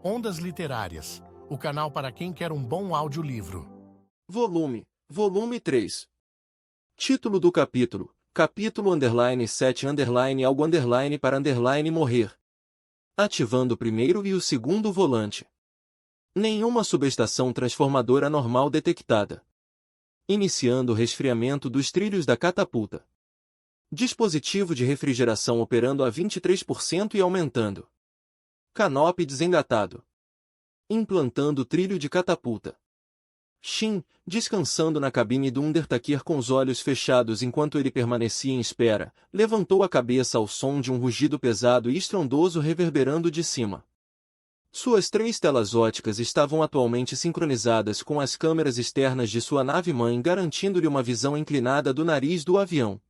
Ondas Literárias, o canal para quem quer um bom audiolivro. Volume 3. Título do capítulo: Capítulo _7 _algo para morrer. Ativando o primeiro e o segundo volante. Nenhuma subestação transformadora normal detectada. Iniciando o resfriamento dos trilhos da catapulta. Dispositivo de refrigeração operando a 23% e aumentando. Canop desengatado. Implantando trilho de catapulta. Shin, descansando na cabine do Undertaker com os olhos fechados enquanto ele permanecia em espera, levantou a cabeça ao som de um rugido pesado e estrondoso reverberando de cima. Suas 3 telas óticas estavam atualmente sincronizadas com as câmeras externas de sua nave-mãe, garantindo-lhe uma visão inclinada do nariz do avião.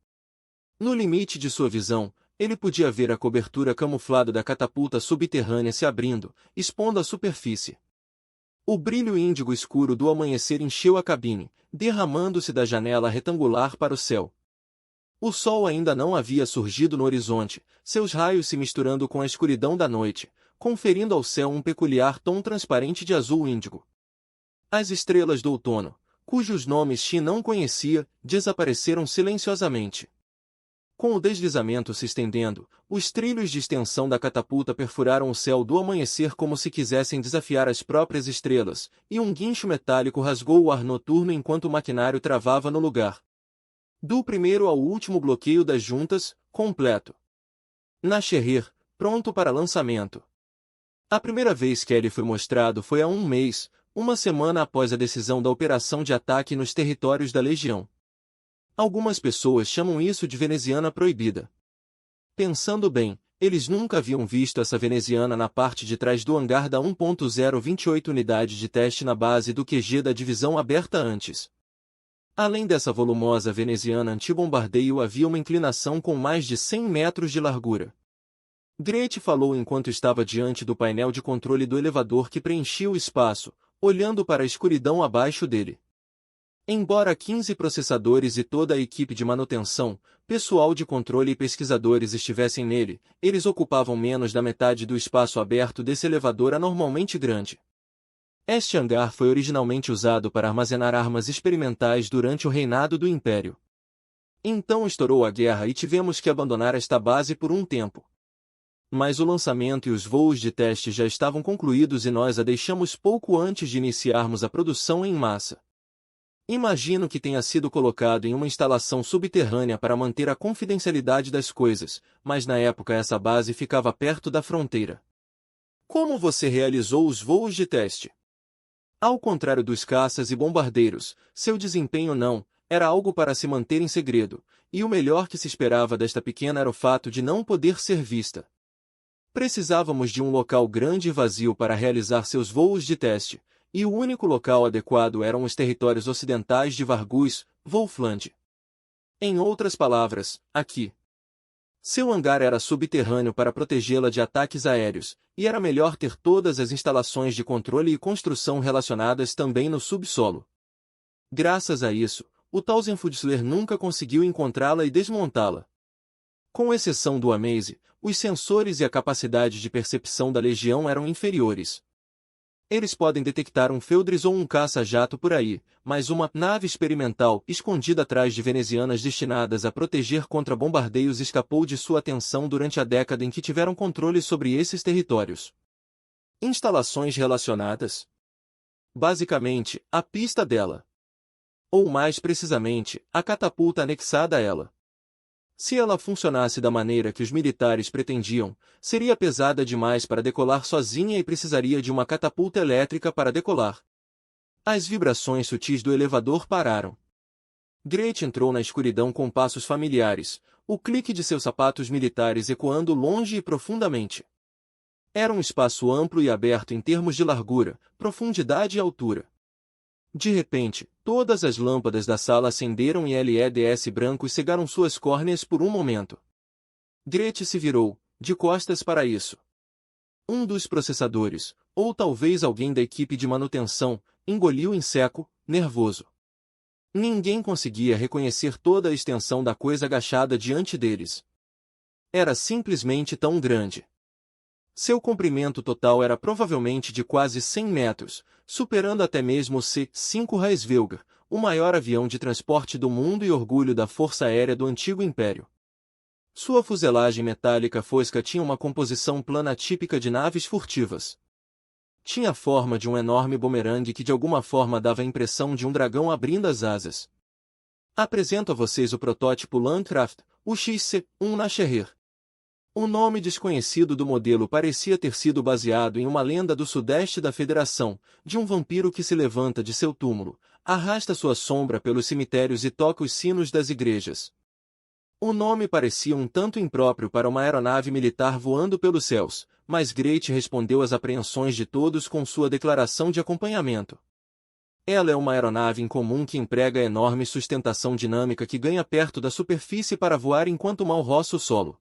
No limite de sua visão, ele podia ver a cobertura camuflada da catapulta subterrânea se abrindo, expondo a superfície. O brilho índigo escuro do amanhecer encheu a cabine, derramando-se da janela retangular para o céu. O sol ainda não havia surgido no horizonte, seus raios se misturando com a escuridão da noite, conferindo ao céu um peculiar tom transparente de azul índigo. As estrelas do outono, cujos nomes Shin não conhecia, desapareceram silenciosamente. Com o deslizamento se estendendo, os trilhos de extensão da catapulta perfuraram o céu do amanhecer como se quisessem desafiar as próprias estrelas, e um guincho metálico rasgou o ar noturno enquanto o maquinário travava no lugar. Do primeiro ao último bloqueio das juntas, completo. Nascerer, pronto para lançamento. A primeira vez que ele foi mostrado foi há um mês, uma semana após a decisão da operação de ataque nos territórios da Legião. Algumas pessoas chamam isso de veneziana proibida. Pensando bem, eles nunca haviam visto essa veneziana na parte de trás do hangar da 1.028 unidade de teste na base do QG da divisão aberta antes. Além dessa volumosa veneziana antibombardeio havia uma inclinação com mais de 100 metros de largura. Gretchen falou enquanto estava diante do painel de controle do elevador que preenchia o espaço, olhando para a escuridão abaixo dele. Embora 15 processadores e toda a equipe de manutenção, pessoal de controle e pesquisadores estivessem nele, eles ocupavam menos da metade do espaço aberto desse elevador anormalmente grande. Este hangar foi originalmente usado para armazenar armas experimentais durante o reinado do Império. Então estourou a guerra e tivemos que abandonar esta base por um tempo. Mas o lançamento e os voos de teste já estavam concluídos e nós a deixamos pouco antes de iniciarmos a produção em massa. Imagino que tenha sido colocado em uma instalação subterrânea para manter a confidencialidade das coisas, mas na época essa base ficava perto da fronteira. Como você realizou os voos de teste? Ao contrário dos caças e bombardeiros, seu desempenho não era algo para se manter em segredo, e o melhor que se esperava desta pequena era o fato de não poder ser vista. Precisávamos de um local grande e vazio para realizar seus voos de teste, e o único local adequado eram os territórios ocidentais de Vargus, Wolfland. Em outras palavras, aqui. Seu hangar era subterrâneo para protegê-la de ataques aéreos, e era melhor ter todas as instalações de controle e construção relacionadas também no subsolo. Graças a isso, o Tausendfüßler nunca conseguiu encontrá-la e desmontá-la. Com exceção do Amaze, os sensores e a capacidade de percepção da Legião eram inferiores. Eles podem detectar um Feldris ou um caça-jato por aí, mas uma nave experimental escondida atrás de venezianas destinadas a proteger contra bombardeios escapou de sua atenção durante a década em que tiveram controle sobre esses territórios. Instalações relacionadas? Basicamente, a pista dela. Ou mais precisamente, a catapulta anexada a ela. Se ela funcionasse da maneira que os militares pretendiam, seria pesada demais para decolar sozinha e precisaria de uma catapulta elétrica para decolar. As vibrações sutis do elevador pararam. Gretchen entrou na escuridão com passos familiares, o clique de seus sapatos militares ecoando longe e profundamente. Era um espaço amplo e aberto em termos de largura, profundidade e altura. De repente, todas as lâmpadas da sala acenderam e LEDs brancos cegaram suas córneas por um momento. Gretchen se virou, de costas para isso. Um dos processadores, ou talvez alguém da equipe de manutenção, engoliu em seco, nervoso. Ninguém conseguia reconhecer toda a extensão da coisa agachada diante deles. Era simplesmente tão grande. Seu comprimento total era provavelmente de quase 100 metros, superando até mesmo o C-5 Reichsflieger, o maior avião de transporte do mundo e orgulho da Força Aérea do Antigo Império. Sua fuselagem metálica fosca tinha uma composição plana típica de naves furtivas. Tinha a forma de um enorme bumerangue que de alguma forma dava a impressão de um dragão abrindo as asas. Apresento a vocês o protótipo Landcraft, o XC-1 Nasherrer. O nome desconhecido do modelo parecia ter sido baseado em uma lenda do sudeste da Federação, de um vampiro que se levanta de seu túmulo, arrasta sua sombra pelos cemitérios e toca os sinos das igrejas. O nome parecia um tanto impróprio para uma aeronave militar voando pelos céus, mas Grate respondeu às apreensões de todos com sua declaração de acompanhamento. Ela é uma aeronave incomum que emprega enorme sustentação dinâmica que ganha perto da superfície para voar enquanto mal roça o solo.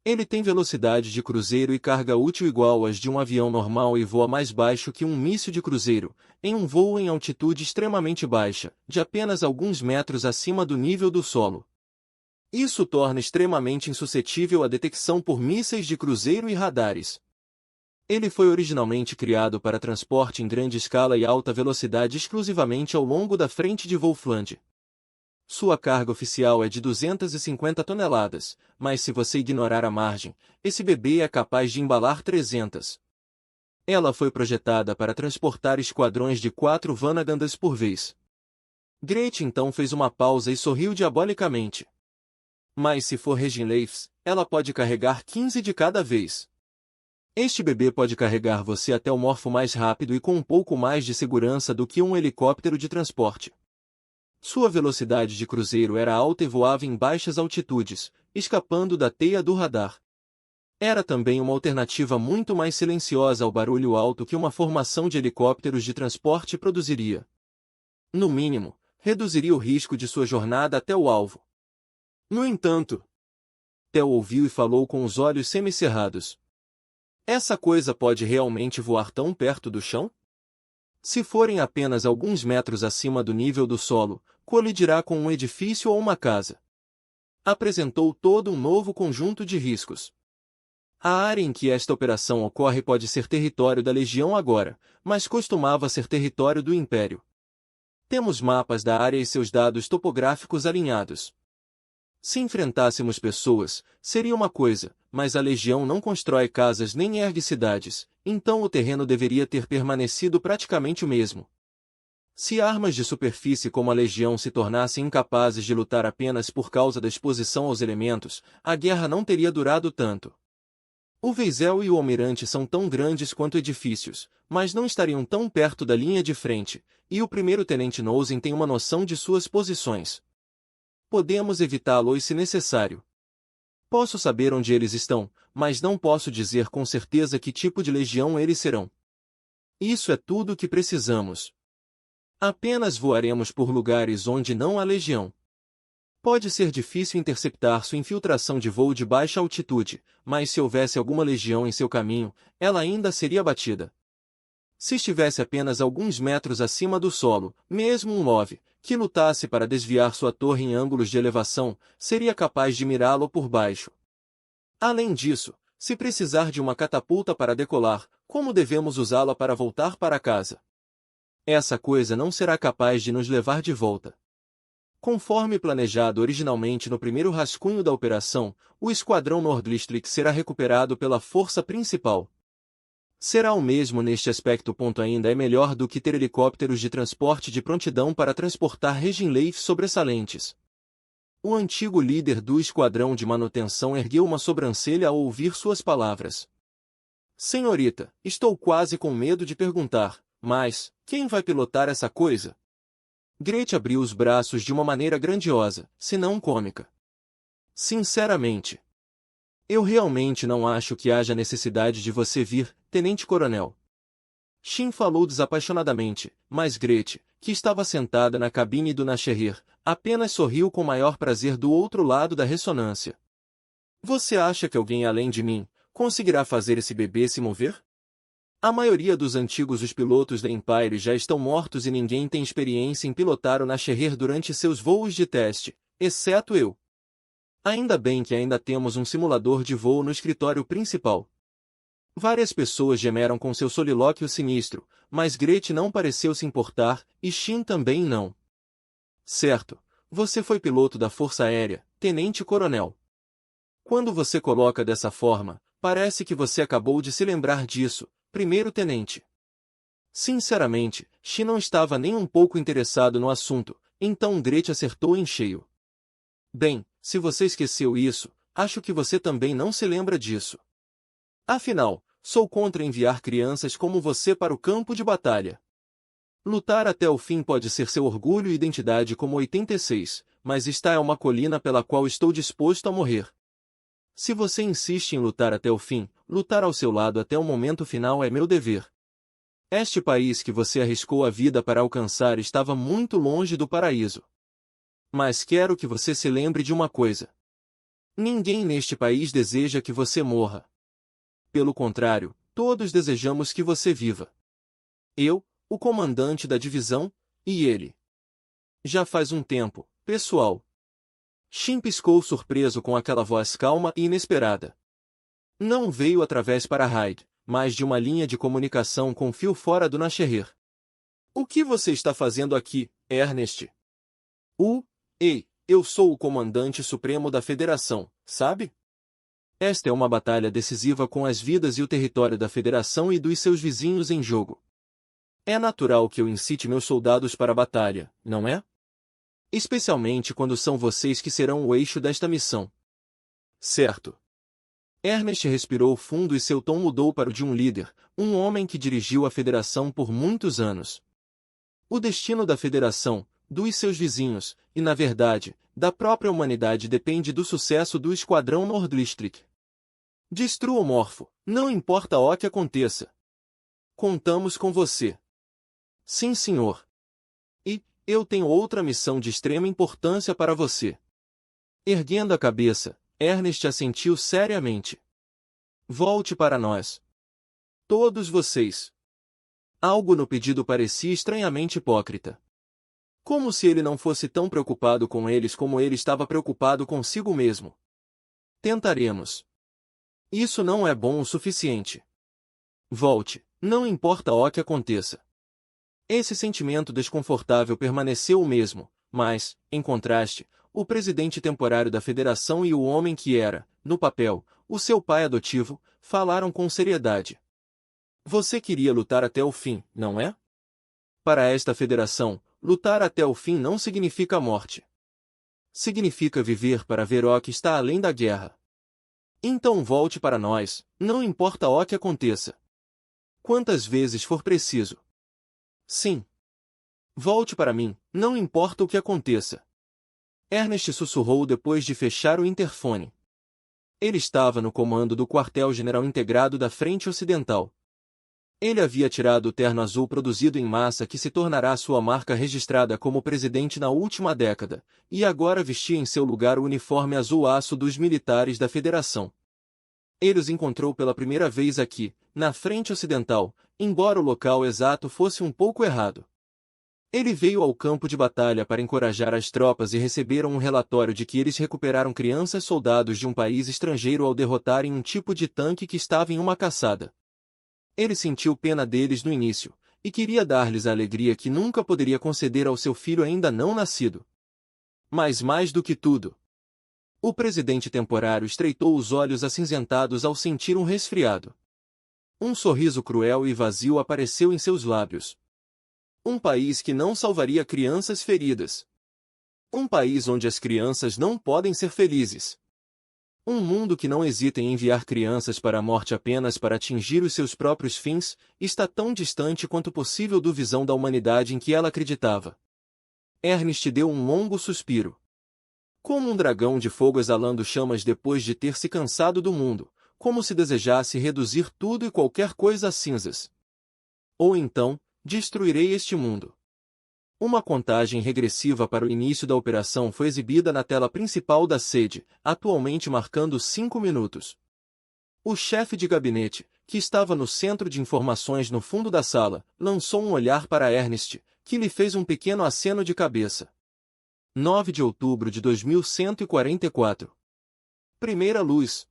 Ele tem velocidade de cruzeiro e carga útil igual às de um avião normal e voa mais baixo que um míssil de cruzeiro, em um voo em altitude extremamente baixa, de apenas alguns metros acima do nível do solo. Isso o torna extremamente insuscetível à detecção por mísseis de cruzeiro e radares. Ele foi originalmente criado para transporte em grande escala e alta velocidade exclusivamente ao longo da frente de Wolfland. Sua carga oficial é de 250 toneladas, mas se você ignorar a margem, esse bebê é capaz de embalar 300. Ela foi projetada para transportar esquadrões de 4 Vanagandas por vez. Grate então fez uma pausa e sorriu diabolicamente. Mas se for Reginleifs, ela pode carregar 15 de cada vez. Este bebê pode carregar você até o morfo mais rápido e com um pouco mais de segurança do que um helicóptero de transporte. Sua velocidade de cruzeiro era alta e voava em baixas altitudes, escapando da teia do radar. Era também uma alternativa muito mais silenciosa ao barulho alto que uma formação de helicópteros de transporte produziria. No mínimo, reduziria o risco de sua jornada até o alvo. No entanto, Theo ouviu e falou com os olhos semicerrados. Essa coisa pode realmente voar tão perto do chão? Se forem apenas alguns metros acima do nível do solo, colidirá com um edifício ou uma casa. Apresentou todo um novo conjunto de riscos. A área em que esta operação ocorre pode ser território da Legião agora, mas costumava ser território do Império. Temos mapas da área e seus dados topográficos alinhados. Se enfrentássemos pessoas, seria uma coisa, mas a Legião não constrói casas nem ergue cidades, então o terreno deveria ter permanecido praticamente o mesmo. Se armas de superfície como a Legião se tornassem incapazes de lutar apenas por causa da exposição aos elementos, a guerra não teria durado tanto. O Veisel e o Almirante são tão grandes quanto edifícios, mas não estariam tão perto da linha de frente, e o primeiro-tenente Knowsen tem uma noção de suas posições. Podemos evitá-los se necessário. Posso saber onde eles estão, mas não posso dizer com certeza que tipo de legião eles serão. Isso é tudo o que precisamos. Apenas voaremos por lugares onde não há legião. Pode ser difícil interceptar sua infiltração de voo de baixa altitude, mas se houvesse alguma legião em seu caminho, ela ainda seria abatida. Se estivesse apenas alguns metros acima do solo, mesmo um LOV, que lutasse para desviar sua torre em ângulos de elevação, seria capaz de mirá-lo por baixo. Além disso, se precisar de uma catapulta para decolar, como devemos usá-la para voltar para casa? Essa coisa não será capaz de nos levar de volta. Conforme planejado originalmente no primeiro rascunho da operação, o esquadrão Nordlichtlich será recuperado pela força principal. Será o mesmo neste aspecto. Ainda é melhor do que ter helicópteros de transporte de prontidão para transportar Reginleifs sobressalentes. O antigo líder do esquadrão de manutenção ergueu uma sobrancelha ao ouvir suas palavras. Senhorita, estou quase com medo de perguntar, mas, quem vai pilotar essa coisa? Grate abriu os braços de uma maneira grandiosa, se não cômica. Sinceramente, eu realmente não acho que haja necessidade de você vir, Tenente-Coronel. Shin falou desapaixonadamente, mas Grate, que estava sentada na cabine do Nasherrer, apenas sorriu com maior prazer do outro lado da ressonância. Você acha que alguém além de mim conseguirá fazer esse bebê se mover? A maioria dos antigos os pilotos da Empire já estão mortos e ninguém tem experiência em pilotar o Nasherrer durante seus voos de teste, exceto eu. Ainda bem que ainda temos um simulador de voo no escritório principal. Várias pessoas gemeram com seu solilóquio sinistro, mas Gretchen não pareceu se importar, e Shin também não. Certo, você foi piloto da Força Aérea, tenente-coronel. Quando você coloca dessa forma, parece que você acabou de se lembrar disso, primeiro-tenente. Sinceramente, Shin não estava nem um pouco interessado no assunto, então Gretchen acertou em cheio. Bem, se você esqueceu isso, acho que você também não se lembra disso. Afinal, sou contra enviar crianças como você para o campo de batalha. Lutar até o fim pode ser seu orgulho e identidade como 86, mas esta é uma colina pela qual estou disposto a morrer. Se você insiste em lutar até o fim, lutar ao seu lado até o momento final é meu dever. Este país que você arriscou a vida para alcançar estava muito longe do paraíso. Mas quero que você se lembre de uma coisa. Ninguém neste país deseja que você morra. Pelo contrário, todos desejamos que você viva. Eu, o comandante da divisão, e ele. Já faz um tempo, pessoal. Shin piscou surpreso com aquela voz calma e inesperada. Não veio através para Hyde, mas de uma linha de comunicação com fio fora do Nasherir. O que você está fazendo aqui, Ernest? Ei, eu sou o comandante supremo da Federação, sabe? Esta é uma batalha decisiva com as vidas e o território da Federação e dos seus vizinhos em jogo. É natural que eu incite meus soldados para a batalha, não é? Especialmente quando são vocês que serão o eixo desta missão. Certo. Ernest respirou fundo e seu tom mudou para o de um líder, um homem que dirigiu a Federação por muitos anos. O destino da Federação, dos seus vizinhos, e na verdade, da própria humanidade depende do sucesso do Esquadrão Nordlistric. Destrua o Morfo, não importa o que aconteça. Contamos com você. Sim, senhor. E, eu tenho outra missão de extrema importância para você. Erguendo a cabeça, Ernest assentiu seriamente. Volte para nós. Todos vocês. Algo no pedido parecia estranhamente hipócrita. Como se ele não fosse tão preocupado com eles como ele estava preocupado consigo mesmo. Tentaremos. Isso não é bom o suficiente. Volte, não importa o que aconteça. Esse sentimento desconfortável permaneceu o mesmo, mas, em contraste, o presidente temporário da Federação e o homem que era, no papel, o seu pai adotivo, falaram com seriedade. Você queria lutar até o fim, não é? Para esta Federação, lutar até o fim não significa morte. Significa viver para ver o que está além da guerra. Então volte para nós, não importa o que aconteça. Quantas vezes for preciso. Sim. Volte para mim, não importa o que aconteça. Ernest sussurrou depois de fechar o interfone. Ele estava no comando do quartel-general integrado da Frente Ocidental. Ele havia tirado o terno azul produzido em massa que se tornará sua marca registrada como presidente na última década, e agora vestia em seu lugar o uniforme azul aço dos militares da Federação. Ele os encontrou pela primeira vez aqui, na Frente Ocidental, embora o local exato fosse um pouco errado. Ele veio ao campo de batalha para encorajar as tropas e receberam um relatório de que eles recuperaram crianças soldados de um país estrangeiro ao derrotarem um tipo de tanque que estava em uma caçada. Ele sentiu pena deles no início, e queria dar-lhes a alegria que nunca poderia conceder ao seu filho ainda não nascido. Mas mais do que tudo, o presidente temporário estreitou os olhos acinzentados ao sentir um resfriado. Um sorriso cruel e vazio apareceu em seus lábios. Um país que não salvaria crianças feridas. Um país onde as crianças não podem ser felizes. Um mundo que não hesita em enviar crianças para a morte apenas para atingir os seus próprios fins, está tão distante quanto possível do visão da humanidade em que ela acreditava. Ernest deu um longo suspiro. Como um dragão de fogo exalando chamas depois de ter se cansado do mundo, como se desejasse reduzir tudo e qualquer coisa a cinzas. Ou então, destruirei este mundo. Uma contagem regressiva para o início da operação foi exibida na tela principal da sede, atualmente marcando 5 minutos. O chefe de gabinete, que estava no centro de informações no fundo da sala, lançou um olhar para Ernest, que lhe fez um pequeno aceno de cabeça. 9 de outubro de 2144. Primeira luz.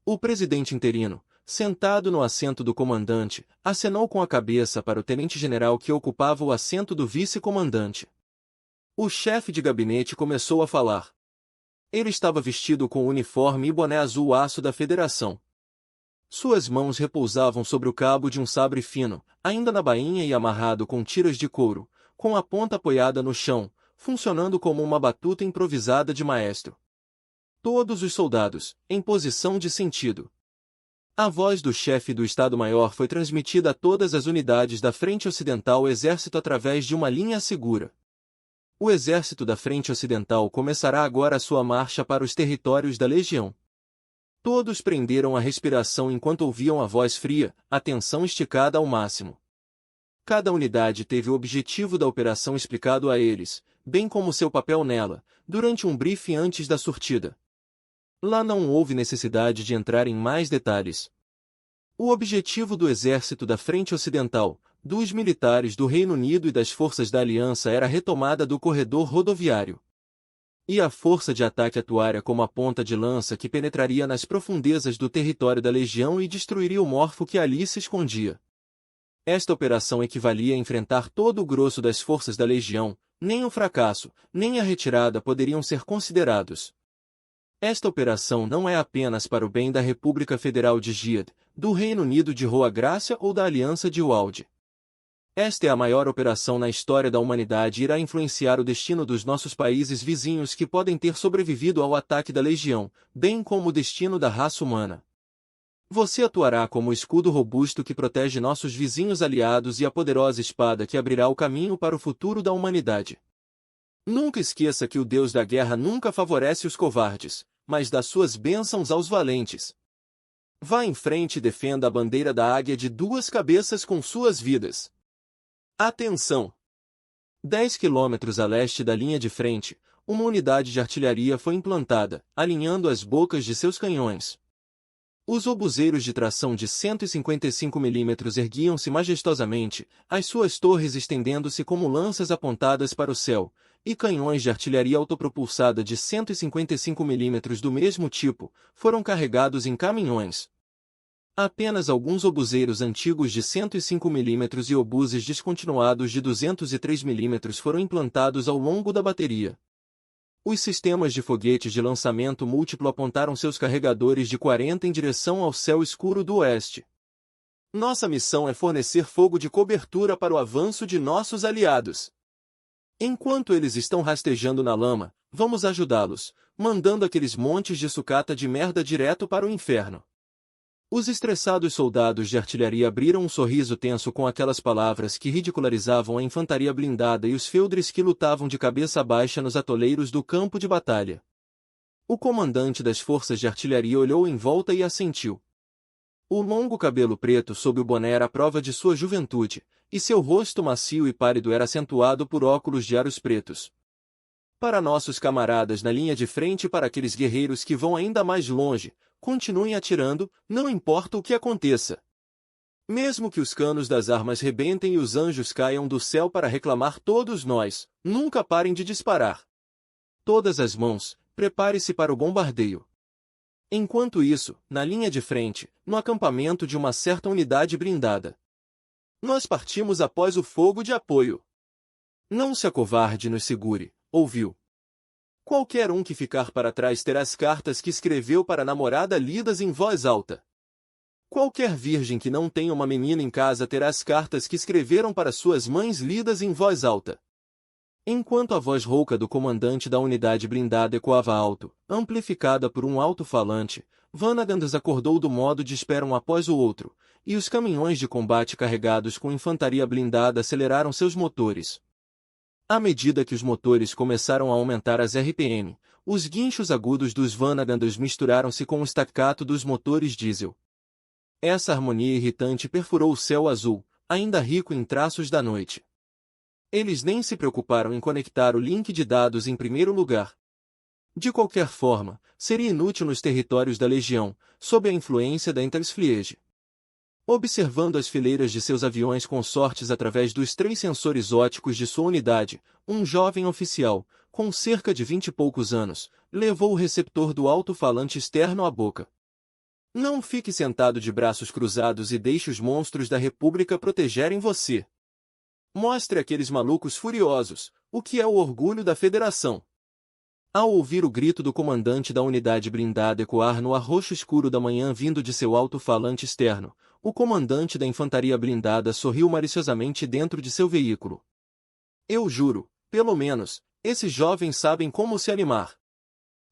O presidente interino, sentado no assento do comandante, acenou com a cabeça para o tenente-general que ocupava o assento do vice-comandante. O chefe de gabinete começou a falar. Ele estava vestido com uniforme e boné azul aço da Federação. Suas mãos repousavam sobre o cabo de um sabre fino, ainda na bainha e amarrado com tiras de couro, com a ponta apoiada no chão, funcionando como uma batuta improvisada de maestro. Todos os soldados, em posição de sentido. A voz do chefe do Estado-Maior foi transmitida a todas as unidades da Frente Ocidental Exército através de uma linha segura. O Exército da Frente Ocidental começará agora a sua marcha para os territórios da Legião. Todos prenderam a respiração enquanto ouviam a voz fria, a tensão esticada ao máximo. Cada unidade teve o objetivo da operação explicado a eles, bem como seu papel nela, durante um briefing antes da surtida. Lá não houve necessidade de entrar em mais detalhes. O objetivo do Exército da Frente Ocidental, dos militares do Reino Unido e das forças da Aliança era a retomada do corredor rodoviário. E a força de ataque atuaria como a ponta de lança que penetraria nas profundezas do território da Legião e destruiria o morfo que ali se escondia. Esta operação equivalia a enfrentar todo o grosso das forças da Legião, nem o fracasso, nem a retirada poderiam ser considerados. Esta operação não é apenas para o bem da República Federal de Gilead, do Reino Unido de Rua Grácia ou da Aliança de Uvalde. Esta é a maior operação na história da humanidade e irá influenciar o destino dos nossos países vizinhos que podem ter sobrevivido ao ataque da Legião, bem como o destino da raça humana. Você atuará como o escudo robusto que protege nossos vizinhos aliados e a poderosa espada que abrirá o caminho para o futuro da humanidade. Nunca esqueça que o Deus da guerra nunca favorece os covardes, mas dá suas bênçãos aos valentes. Vá em frente e defenda a bandeira da águia de duas cabeças com suas vidas. Atenção! 10 quilômetros a leste da linha de frente, uma unidade de artilharia foi implantada, alinhando as bocas de seus canhões. Os obuseiros de tração de 155 mm erguiam-se majestosamente, as suas torres estendendo-se como lanças apontadas para o céu, e canhões de artilharia autopropulsada de 155 mm do mesmo tipo, foram carregados em caminhões. Apenas alguns obuseiros antigos de 105 mm e obuses descontinuados de 203 mm foram implantados ao longo da bateria. Os sistemas de foguetes de lançamento múltiplo apontaram seus carregadores de 40 em direção ao céu escuro do oeste. Nossa missão é fornecer fogo de cobertura para o avanço de nossos aliados. Enquanto eles estão rastejando na lama, vamos ajudá-los, mandando aqueles montes de sucata de merda direto para o inferno. Os estressados soldados de artilharia abriram um sorriso tenso com aquelas palavras que ridicularizavam a infantaria blindada e os feudres que lutavam de cabeça baixa nos atoleiros do campo de batalha. O comandante das forças de artilharia olhou em volta e assentiu. O longo cabelo preto sob o boné era a prova de sua juventude, e seu rosto macio e pálido era acentuado por óculos de aros pretos. Para nossos camaradas na linha de frente e para aqueles guerreiros que vão ainda mais longe, continuem atirando, não importa o que aconteça. Mesmo que os canos das armas rebentem e os anjos caiam do céu para reclamar todos nós, nunca parem de disparar. Todas as mãos, prepare-se para o bombardeio. Enquanto isso, na linha de frente, no acampamento de uma certa unidade blindada. Nós partimos após o fogo de apoio. Não se acovarde e nos segure, ouviu? Qualquer um que ficar para trás terá as cartas que escreveu para a namorada lidas em voz alta. Qualquer virgem que não tenha uma menina em casa terá as cartas que escreveram para suas mães lidas em voz alta. Enquanto a voz rouca do comandante da unidade blindada ecoava alto, amplificada por um alto-falante, Vanagandhas acordou do modo de espera um após o outro, e os caminhões de combate carregados com infantaria blindada aceleraram seus motores. À medida que os motores começaram a aumentar as RPM, os guinchos agudos dos Vanagandhas misturaram-se com o staccato dos motores diesel. Essa harmonia irritante perfurou o céu azul, ainda rico em traços da noite. Eles nem se preocuparam em conectar o link de dados em primeiro lugar. De qualquer forma, seria inútil nos territórios da Legião, sob a influência da Intersfliege. Observando as fileiras de seus aviões consortes através dos 3 sensores óticos de sua unidade, um jovem oficial, com cerca de 20 e poucos anos, levou o receptor do alto-falante externo à boca. Não fique sentado de braços cruzados e deixe os monstros da República protegerem você. Mostre àqueles malucos furiosos o que é o orgulho da Federação. Ao ouvir o grito do comandante da unidade blindada ecoar no ar roxo escuro da manhã vindo de seu alto-falante externo, o comandante da infantaria blindada sorriu maliciosamente dentro de seu veículo. Eu juro, pelo menos, esses jovens sabem como se animar.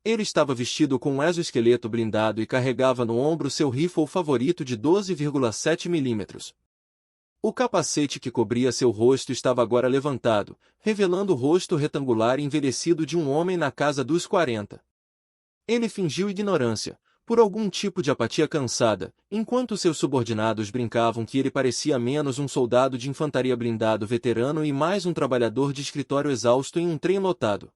Ele estava vestido com um exoesqueleto blindado e carregava no ombro seu rifle favorito de 12,7 mm. O capacete que cobria seu rosto estava agora levantado, revelando o rosto retangular e envelhecido de um homem na casa dos 40. Ele fingiu ignorância, por algum tipo de apatia cansada, enquanto seus subordinados brincavam que ele parecia menos um soldado de infantaria blindado veterano e mais um trabalhador de escritório exausto em um trem lotado.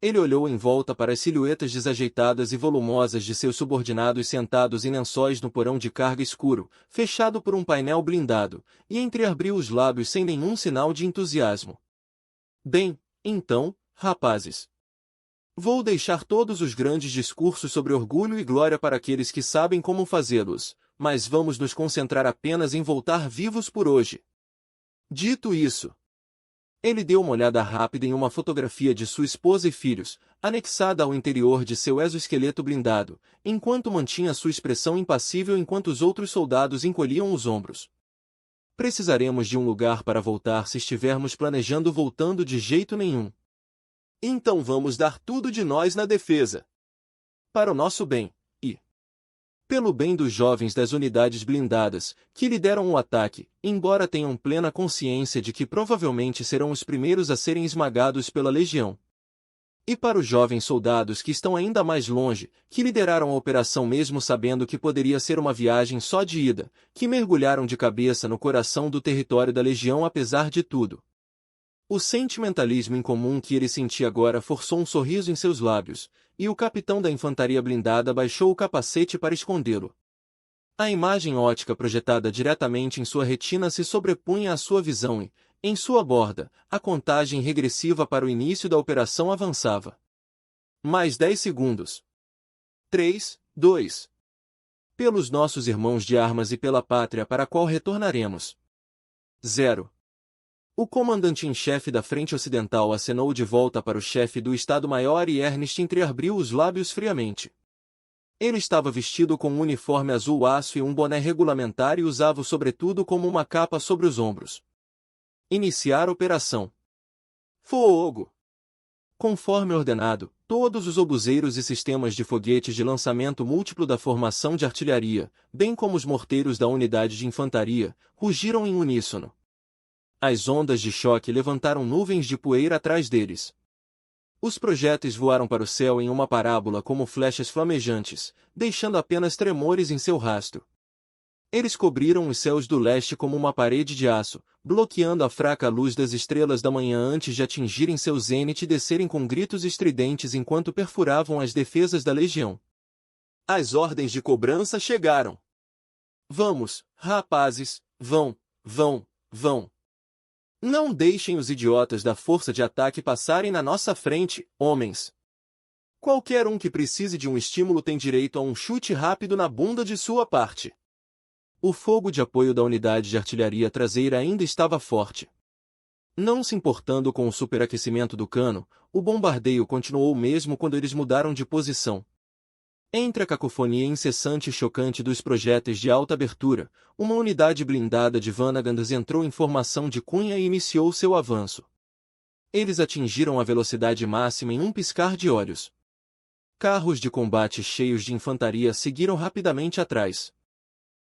Ele olhou em volta para as silhuetas desajeitadas e volumosas de seus subordinados sentados em lençóis no porão de carga escuro, fechado por um painel blindado, e entreabriu os lábios sem nenhum sinal de entusiasmo. Bem, então, rapazes. Vou deixar todos os grandes discursos sobre orgulho e glória para aqueles que sabem como fazê-los, mas vamos nos concentrar apenas em voltar vivos por hoje. Dito isso, ele deu uma olhada rápida em uma fotografia de sua esposa e filhos, anexada ao interior de seu exoesqueleto blindado, enquanto mantinha sua expressão impassível enquanto os outros soldados encolhiam os ombros. Precisaremos de um lugar para voltar se estivermos planejando voltando de jeito nenhum. Então vamos dar tudo de nós na defesa. Para o nosso bem, e pelo bem dos jovens das unidades blindadas, que lideram o ataque, embora tenham plena consciência de que provavelmente serão os primeiros a serem esmagados pela Legião. E para os jovens soldados que estão ainda mais longe, que lideraram a operação mesmo sabendo que poderia ser uma viagem só de ida, que mergulharam de cabeça no coração do território da Legião apesar de tudo. O sentimentalismo incomum que ele sentia agora forçou um sorriso em seus lábios, e o capitão da infantaria blindada baixou o capacete para escondê-lo. A imagem ótica projetada diretamente em sua retina se sobrepunha à sua visão e, em sua borda, a contagem regressiva para o início da operação avançava. Mais 10 segundos. 3, 2. Pelos nossos irmãos de armas e pela pátria para a qual retornaremos. 0. O comandante-em-chefe da Frente Ocidental acenou de volta para o chefe do Estado-Maior e Ernest entreabriu os lábios friamente. Ele estava vestido com um uniforme azul aço e um boné regulamentar e usava o sobretudo como uma capa sobre os ombros. Iniciar operação. Fogo! Conforme ordenado, todos os obuseiros e sistemas de foguetes de lançamento múltiplo da formação de artilharia, bem como os morteiros da unidade de infantaria, rugiram em uníssono. As ondas de choque levantaram nuvens de poeira atrás deles. Os projéteis voaram para o céu em uma parábola como flechas flamejantes, deixando apenas tremores em seu rastro. Eles cobriram os céus do leste como uma parede de aço, bloqueando a fraca luz das estrelas da manhã antes de atingirem seu zênite e descerem com gritos estridentes enquanto perfuravam as defesas da legião. As ordens de cobrança chegaram. Vamos, rapazes, vão. Não deixem os idiotas da força de ataque passarem na nossa frente, homens. Qualquer um que precise de um estímulo tem direito a um chute rápido na bunda de sua parte. O fogo de apoio da unidade de artilharia traseira ainda estava forte. Não se importando com o superaquecimento do cano, o bombardeio continuou mesmo quando eles mudaram de posição. Entre a cacofonia incessante e chocante dos projéteis de alta abertura, uma unidade blindada de Vanagandhs entrou em formação de cunha e iniciou seu avanço. Eles atingiram a velocidade máxima em um piscar de olhos. Carros de combate cheios de infantaria seguiram rapidamente atrás.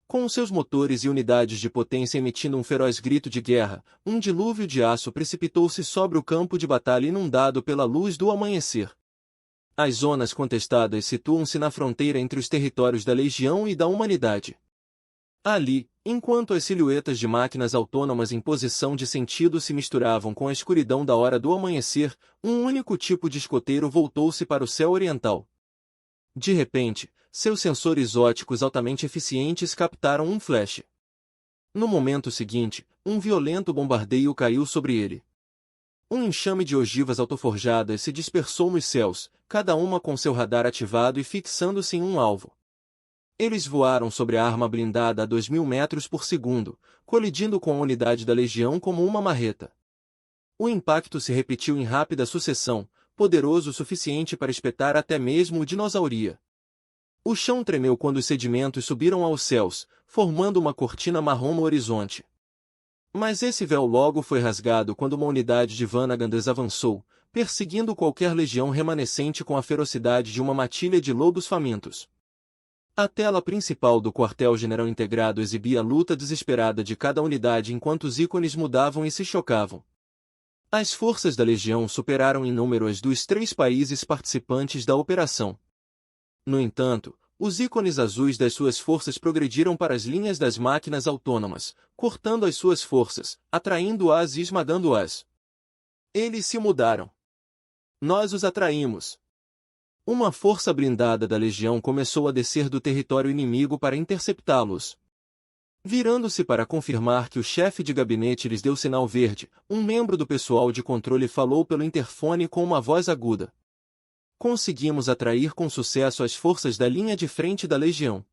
Com seus motores e unidades de potência emitindo um feroz grito de guerra, um dilúvio de aço precipitou-se sobre o campo de batalha inundado pela luz do amanhecer. As zonas contestadas situam-se na fronteira entre os territórios da Legião e da humanidade. Ali, enquanto as silhuetas de máquinas autônomas em posição de sentido se misturavam com a escuridão da hora do amanhecer, um único tipo de escoteiro voltou-se para o céu oriental. De repente, seus sensores ópticos altamente eficientes captaram um flash. No momento seguinte, um violento bombardeio caiu sobre ele. Um enxame de ogivas autoforjadas se dispersou nos céus, cada uma com seu radar ativado e fixando-se em um alvo. Eles voaram sobre a arma blindada a 2.000 metros por segundo, colidindo com a unidade da Legião como uma marreta. O impacto se repetiu em rápida sucessão, poderoso o suficiente para espetar até mesmo o dinossauria. O chão tremeu quando os sedimentos subiram aos céus, formando uma cortina marrom no horizonte. Mas esse véu logo foi rasgado quando uma unidade de Vanagandas avançou, perseguindo qualquer legião remanescente com a ferocidade de uma matilha de lobos famintos. A tela principal do quartel-general integrado exibia a luta desesperada de cada unidade enquanto os ícones mudavam e se chocavam. As forças da Legião superaram em número as dos 3 países participantes da operação. No entanto, os ícones azuis das suas forças progrediram para as linhas das máquinas autônomas, cortando as suas forças, atraindo-as e esmagando-as. Eles se mudaram. Nós os atraímos. Uma força blindada da Legião começou a descer do território inimigo para interceptá-los. Virando-se para confirmar que o chefe de gabinete lhes deu sinal verde, um membro do pessoal de controle falou pelo interfone com uma voz aguda. Conseguimos atrair com sucesso as forças da linha de frente da Legião.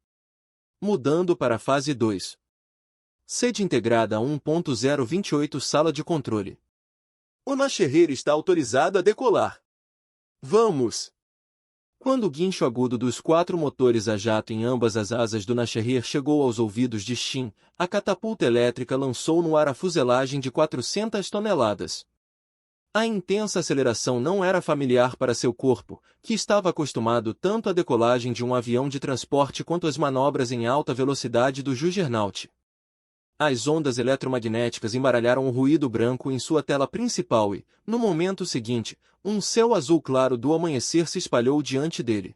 Mudando para a fase 2. Sede integrada a 1.028 Sala de controle. O Nasherrer está autorizado a decolar. Vamos! Quando o guincho agudo dos 4 motores a jato em ambas as asas do Nasherrer chegou aos ouvidos de Shin, a catapulta elétrica lançou no ar a fuselagem de 400 toneladas. A intensa aceleração não era familiar para seu corpo, que estava acostumado tanto à decolagem de um avião de transporte quanto às manobras em alta velocidade do Juggernaut. As ondas eletromagnéticas embaralharam o ruído branco em sua tela principal e, no momento seguinte, um céu azul claro do amanhecer se espalhou diante dele.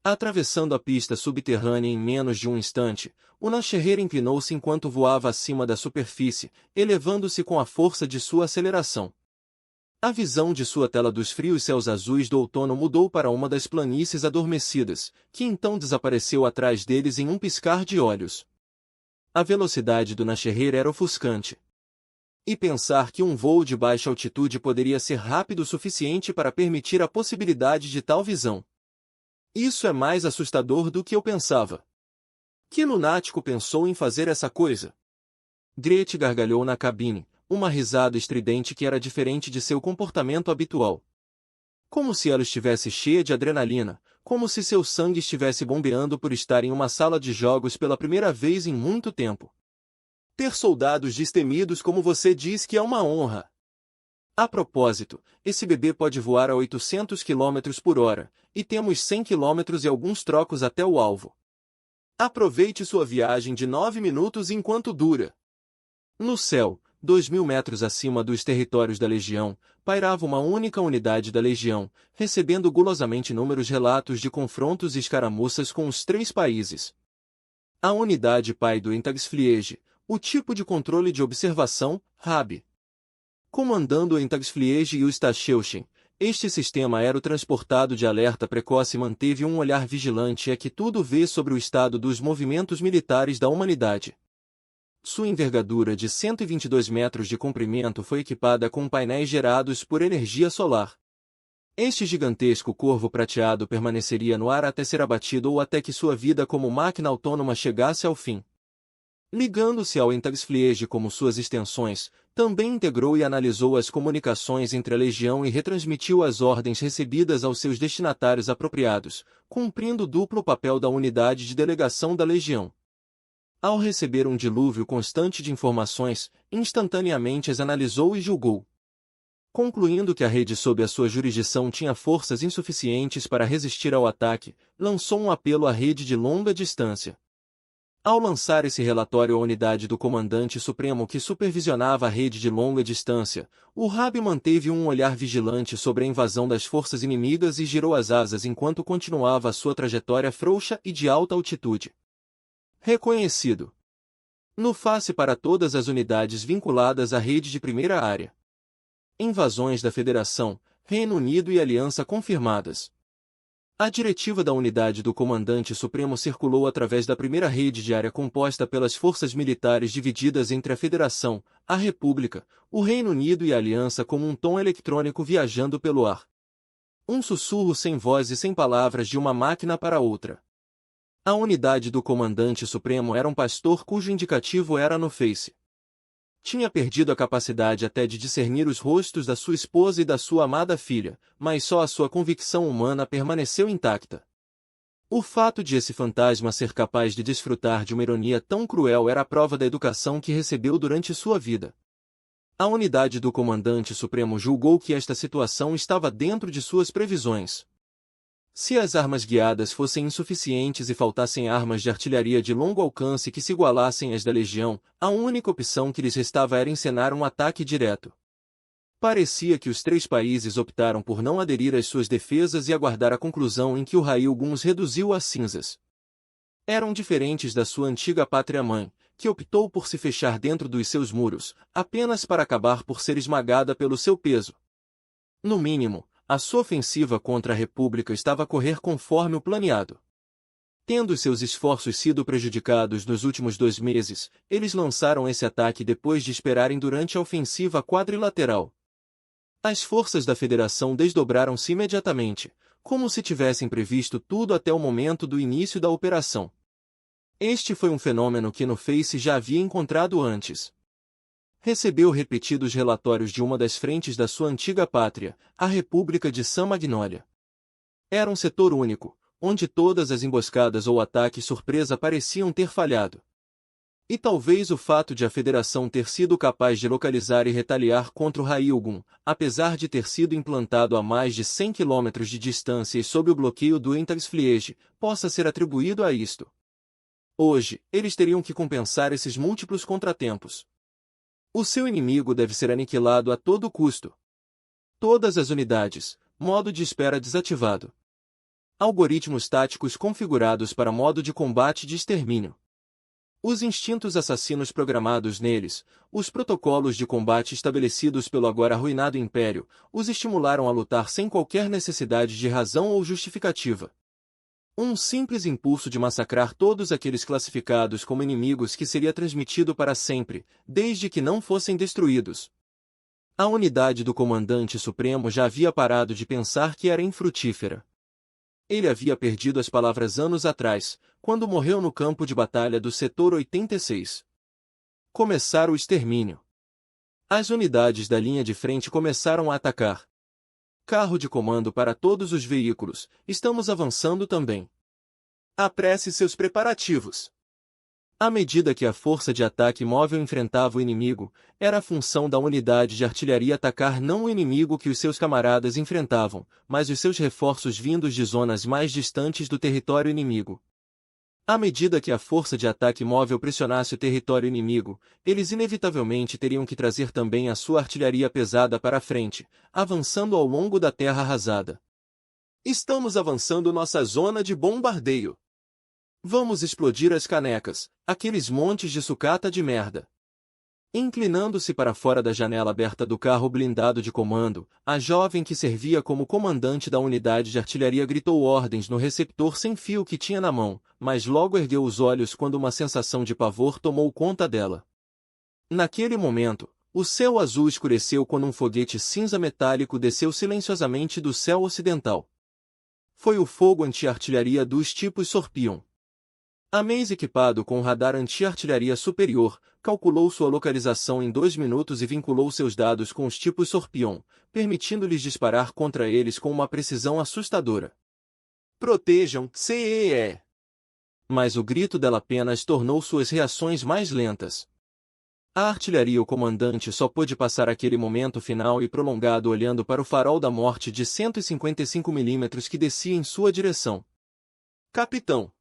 Atravessando a pista subterrânea em menos de um instante, o Nasherrer inclinou-se enquanto voava acima da superfície, elevando-se com a força de sua aceleração. A visão de sua tela dos frios céus azuis do outono mudou para uma das planícies adormecidas, que então desapareceu atrás deles em um piscar de olhos. A velocidade do Nasherrer era ofuscante. E pensar que um voo de baixa altitude poderia ser rápido o suficiente para permitir a possibilidade de tal visão. Isso é mais assustador do que eu pensava. Que lunático pensou em fazer essa coisa? Gretchen gargalhou na cabine, uma risada estridente que era diferente de seu comportamento habitual. Como se ela estivesse cheia de adrenalina, como se seu sangue estivesse bombeando por estar em uma sala de jogos pela primeira vez em muito tempo. Ter soldados destemidos como você diz que é uma honra. A propósito, esse bebê pode voar a 800 km por hora, e temos 100 km e alguns trocos até o alvo. Aproveite sua viagem de 9 minutos enquanto dura. No céu, 2.000 metros acima dos territórios da Legião, pairava uma única unidade da Legião, recebendo gulosamente inúmeros relatos de confrontos e escaramuças com os 3 países. A unidade pai do Entagsfliege, o tipo de controle de observação, RAB. Comandando o Entagsfliege e o Stachauchen, este sistema aerotransportado de alerta precoce manteve um olhar vigilante a que tudo vê sobre o estado dos movimentos militares da humanidade. Sua envergadura de 122 metros de comprimento foi equipada com painéis gerados por energia solar. Este gigantesco corvo prateado permaneceria no ar até ser abatido ou até que sua vida como máquina autônoma chegasse ao fim. Ligando-se ao Entagsfliege como suas extensões, também integrou e analisou as comunicações entre a Legião e retransmitiu as ordens recebidas aos seus destinatários apropriados, cumprindo o duplo papel da unidade de delegação da Legião. Ao receber um dilúvio constante de informações, instantaneamente as analisou e julgou. Concluindo que a rede sob a sua jurisdição tinha forças insuficientes para resistir ao ataque, lançou um apelo à rede de longa distância. Ao lançar esse relatório à unidade do comandante supremo que supervisionava a rede de longa distância, o RAB manteve um olhar vigilante sobre a invasão das forças inimigas e girou as asas enquanto continuava a sua trajetória frouxa e de alta altitude. Reconhecido. No face para todas as unidades vinculadas à rede de primeira área. Invasões da Federação, Reino Unido e Aliança confirmadas. A diretiva da unidade do Comandante Supremo circulou através da primeira rede de área composta pelas forças militares divididas entre a Federação, a República, o Reino Unido e a Aliança como um tom eletrônico viajando pelo ar. Um sussurro sem voz e sem palavras de uma máquina para outra. A unidade do comandante supremo era um pastor cujo indicativo era no Face. Tinha perdido a capacidade até de discernir os rostos da sua esposa e da sua amada filha, mas só a sua convicção humana permaneceu intacta. O fato de esse fantasma ser capaz de desfrutar de uma ironia tão cruel era a prova da educação que recebeu durante sua vida. A unidade do comandante supremo julgou que esta situação estava dentro de suas previsões. Se as armas guiadas fossem insuficientes e faltassem armas de artilharia de longo alcance que se igualassem às da legião, a única opção que lhes restava era encenar um ataque direto. Parecia que os três países optaram por não aderir às suas defesas e aguardar a conclusão em que o Railgun os reduziu a cinzas. Eram diferentes da sua antiga pátria-mãe, que optou por se fechar dentro dos seus muros, apenas para acabar por ser esmagada pelo seu peso. No mínimo, a sua ofensiva contra a República estava a correr conforme o planeado. Tendo seus esforços sido prejudicados nos últimos 2 meses, eles lançaram esse ataque depois de esperarem durante a ofensiva quadrilateral. As forças da Federação desdobraram-se imediatamente, como se tivessem previsto tudo até o momento do início da operação. Este foi um fenômeno que no Face já havia encontrado antes. Recebeu repetidos relatórios de uma das frentes da sua antiga pátria, a República de San Magnolia. Era um setor único, onde todas as emboscadas ou ataques surpresa pareciam ter falhado. E talvez o fato de a Federação ter sido capaz de localizar e retaliar contra o Railgun, apesar de ter sido implantado a mais de 100 km de distância e sob o bloqueio do Eintagsfliege, possa ser atribuído a isto. Hoje, eles teriam que compensar esses múltiplos contratempos. O seu inimigo deve ser aniquilado a todo custo. Todas as unidades, modo de espera desativado. Algoritmos táticos configurados para modo de combate de extermínio. Os instintos assassinos programados neles, os protocolos de combate estabelecidos pelo agora arruinado Império, os estimularam a lutar sem qualquer necessidade de razão ou justificativa. Um simples impulso de massacrar todos aqueles classificados como inimigos que seria transmitido para sempre, desde que não fossem destruídos. A unidade do comandante supremo já havia parado de pensar que era infrutífera. Ele havia perdido as palavras anos atrás, quando morreu no campo de batalha do setor 86. Começara o extermínio. As unidades da linha de frente começaram a atacar. Carro de comando para todos os veículos, estamos avançando também. Apresse seus preparativos. À medida que a força de ataque móvel enfrentava o inimigo, era a função da unidade de artilharia atacar não o inimigo que os seus camaradas enfrentavam, mas os seus reforços vindos de zonas mais distantes do território inimigo. À medida que a força de ataque móvel pressionasse o território inimigo, eles inevitavelmente teriam que trazer também a sua artilharia pesada para a frente, avançando ao longo da terra arrasada. Estamos avançando nossa zona de bombardeio. Vamos explodir as canecas, aqueles montes de sucata de merda. Inclinando-se para fora da janela aberta do carro blindado de comando, a jovem que servia como comandante da unidade de artilharia gritou ordens no receptor sem fio que tinha na mão, mas logo ergueu os olhos quando uma sensação de pavor tomou conta dela. Naquele momento, o céu azul escureceu quando um foguete cinza metálico desceu silenciosamente do céu ocidental. Foi o fogo anti-artilharia dos tipos Sorpion. A Maze, equipado com um radar anti-artilharia superior, calculou sua localização em 2 minutos e vinculou seus dados com os tipos Sorpion, permitindo-lhes disparar contra eles com uma precisão assustadora. Protejam, CEE! Mas o grito dela apenas tornou suas reações mais lentas. A artilharia, o comandante só pôde passar aquele momento final e prolongado olhando para o farol da morte de 155 mm que descia em sua direção. Capitão!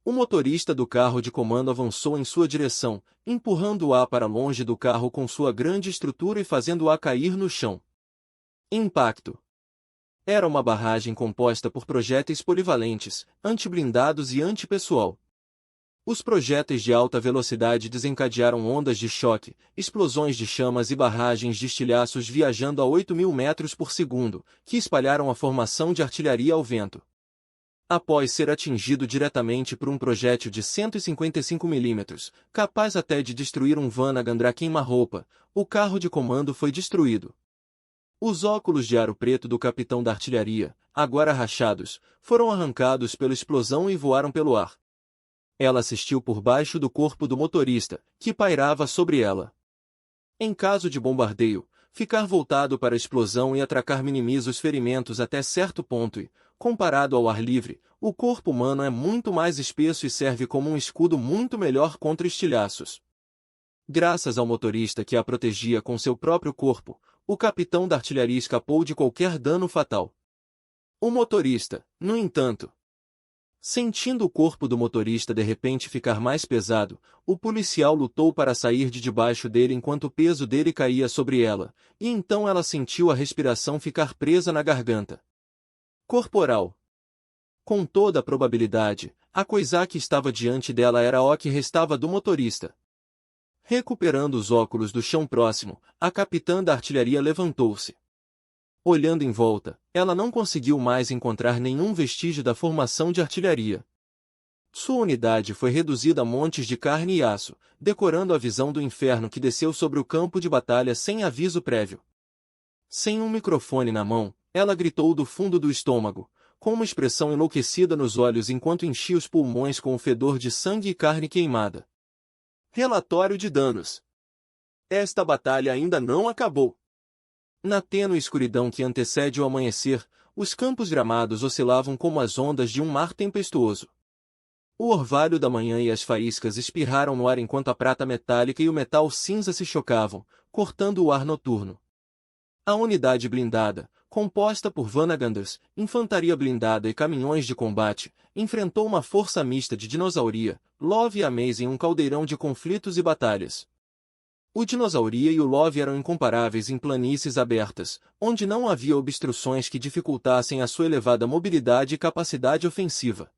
O motorista do carro de comando avançou em sua direção, empurrando-a para longe do carro com sua grande estrutura e fazendo-a cair no chão. Impacto. Era uma barragem composta por projéteis polivalentes, antiblindados e antipessoal. Os projéteis de alta velocidade desencadearam ondas de choque, explosões de chamas e barragens de estilhaços viajando a 8.000 metros por segundo, que espalharam a formação de artilharia ao vento. Após ser atingido diretamente por um projétil de 155 mm, capaz até de destruir um Vanagan queima-roupa, o carro de comando foi destruído. Os óculos de aro preto do capitão da artilharia, agora rachados, foram arrancados pela explosão e voaram pelo ar. Ela assistiu por baixo do corpo do motorista, que pairava sobre ela. Em caso de bombardeio, ficar voltado para a explosão e atracar minimiza os ferimentos até certo ponto e, comparado ao ar livre, o corpo humano é muito mais espesso e serve como um escudo muito melhor contra estilhaços. Graças ao motorista que a protegia com seu próprio corpo, o capitão da artilharia escapou de qualquer dano fatal. O motorista, no entanto, sentindo o corpo do motorista de repente ficar mais pesado, o policial lutou para sair de debaixo dele enquanto o peso dele caía sobre ela, e então ela sentiu a respiração ficar presa na garganta corporal. Com toda a probabilidade, a coisa que estava diante dela era o que restava do motorista. Recuperando os óculos do chão próximo, a capitã da artilharia levantou-se. Olhando em volta, ela não conseguiu mais encontrar nenhum vestígio da formação de artilharia. Sua unidade foi reduzida a montes de carne e aço, decorando a visão do inferno que desceu sobre o campo de batalha sem aviso prévio. Sem um microfone na mão, ela gritou do fundo do estômago, com uma expressão enlouquecida nos olhos enquanto enchia os pulmões com o fedor de sangue e carne queimada. Relatório de danos. Esta batalha ainda não acabou. Na tênue escuridão que antecede o amanhecer, os campos gramados oscilavam como as ondas de um mar tempestuoso. O orvalho da manhã e as faíscas espirraram no ar enquanto a prata metálica e o metal cinza se chocavam, cortando o ar noturno. A unidade blindada, composta por Vanaganders, infantaria blindada e caminhões de combate, enfrentou uma força mista de dinosauria, Love e Amaze em um caldeirão de conflitos e batalhas. O Dinosauria e o Love eram incomparáveis em planícies abertas, onde não havia obstruções que dificultassem a sua elevada mobilidade e capacidade ofensiva.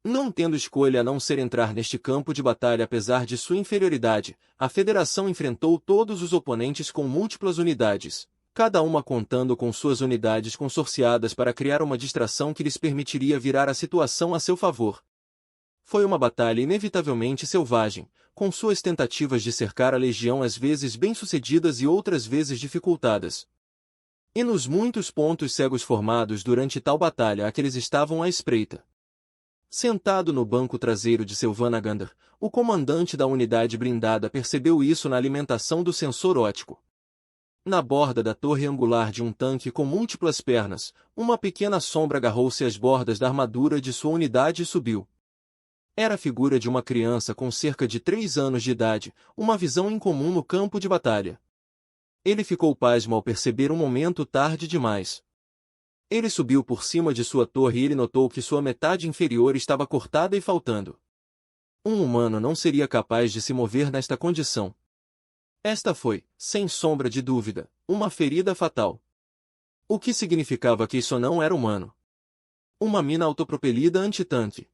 Não tendo escolha a não ser entrar neste campo de batalha apesar de sua inferioridade, a Federação enfrentou todos os oponentes com múltiplas unidades, cada uma contando com suas unidades consorciadas para criar uma distração que lhes permitiria virar a situação a seu favor. Foi uma batalha inevitavelmente selvagem, com suas tentativas de cercar a legião às vezes bem-sucedidas e outras vezes dificultadas. E nos muitos pontos cegos formados durante tal batalha a que eles estavam à espreita. Sentado no banco traseiro de seu Vanagander, o comandante da unidade blindada percebeu isso na alimentação do sensor óptico. Na borda da torre angular de um tanque com múltiplas pernas, uma pequena sombra agarrou-se às bordas da armadura de sua unidade e subiu. Era a figura de uma criança com cerca de 3 anos de idade, uma visão incomum no campo de batalha. Ele ficou pasmo ao perceber um momento tarde demais. Ele subiu por cima de sua torre e ele notou que sua metade inferior estava cortada e faltando. Um humano não seria capaz de se mover nesta condição. Esta foi, sem sombra de dúvida, uma ferida fatal. O que significava que isso não era humano? Uma mina autopropelida antitanque.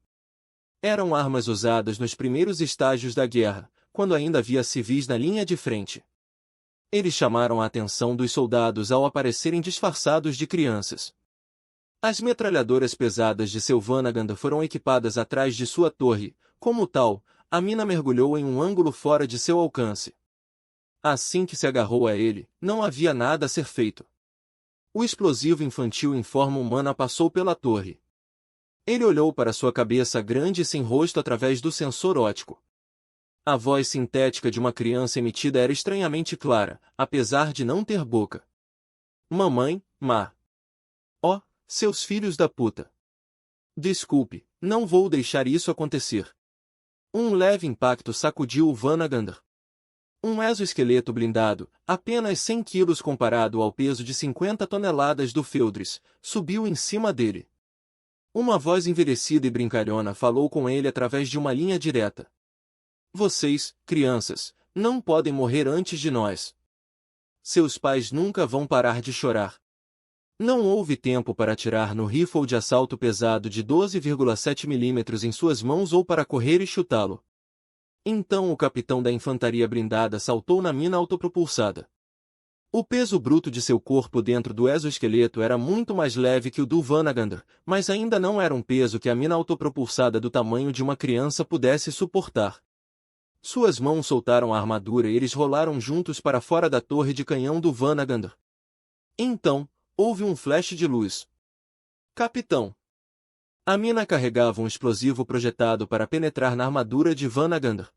Eram armas usadas nos primeiros estágios da guerra, quando ainda havia civis na linha de frente. Eles chamaram a atenção dos soldados ao aparecerem disfarçados de crianças. As metralhadoras pesadas de seu Vanaganda foram equipadas atrás de sua torre, como tal, a mina mergulhou em um ângulo fora de seu alcance. Assim que se agarrou a ele, não havia nada a ser feito. O explosivo infantil em forma humana passou pela torre. Ele olhou para sua cabeça grande e sem rosto através do sensor óptico. A voz sintética de uma criança emitida era estranhamente clara, apesar de não ter boca. Mamãe, má. Oh, seus filhos da puta. Desculpe, não vou deixar isso acontecer. Um leve impacto sacudiu o Vanagander. Um exoesqueleto blindado, apenas 100 quilos comparado ao peso de 50 toneladas do Feldris, subiu em cima dele. Uma voz envelhecida e brincalhona falou com ele através de uma linha direta. Vocês, crianças, não podem morrer antes de nós. Seus pais nunca vão parar de chorar. Não houve tempo para atirar no rifle de assalto pesado de 12,7 mm em suas mãos ou para correr e chutá-lo. Então o capitão da infantaria blindada saltou na mina autopropulsada. O peso bruto de seu corpo dentro do exoesqueleto era muito mais leve que o do Vanagander, mas ainda não era um peso que a mina autopropulsada do tamanho de uma criança pudesse suportar. Suas mãos soltaram a armadura e eles rolaram juntos para fora da torre de canhão do Vanagander. Então, houve um flash de luz. Capitão! A mina carregava um explosivo projetado para penetrar na armadura de Vanagandr.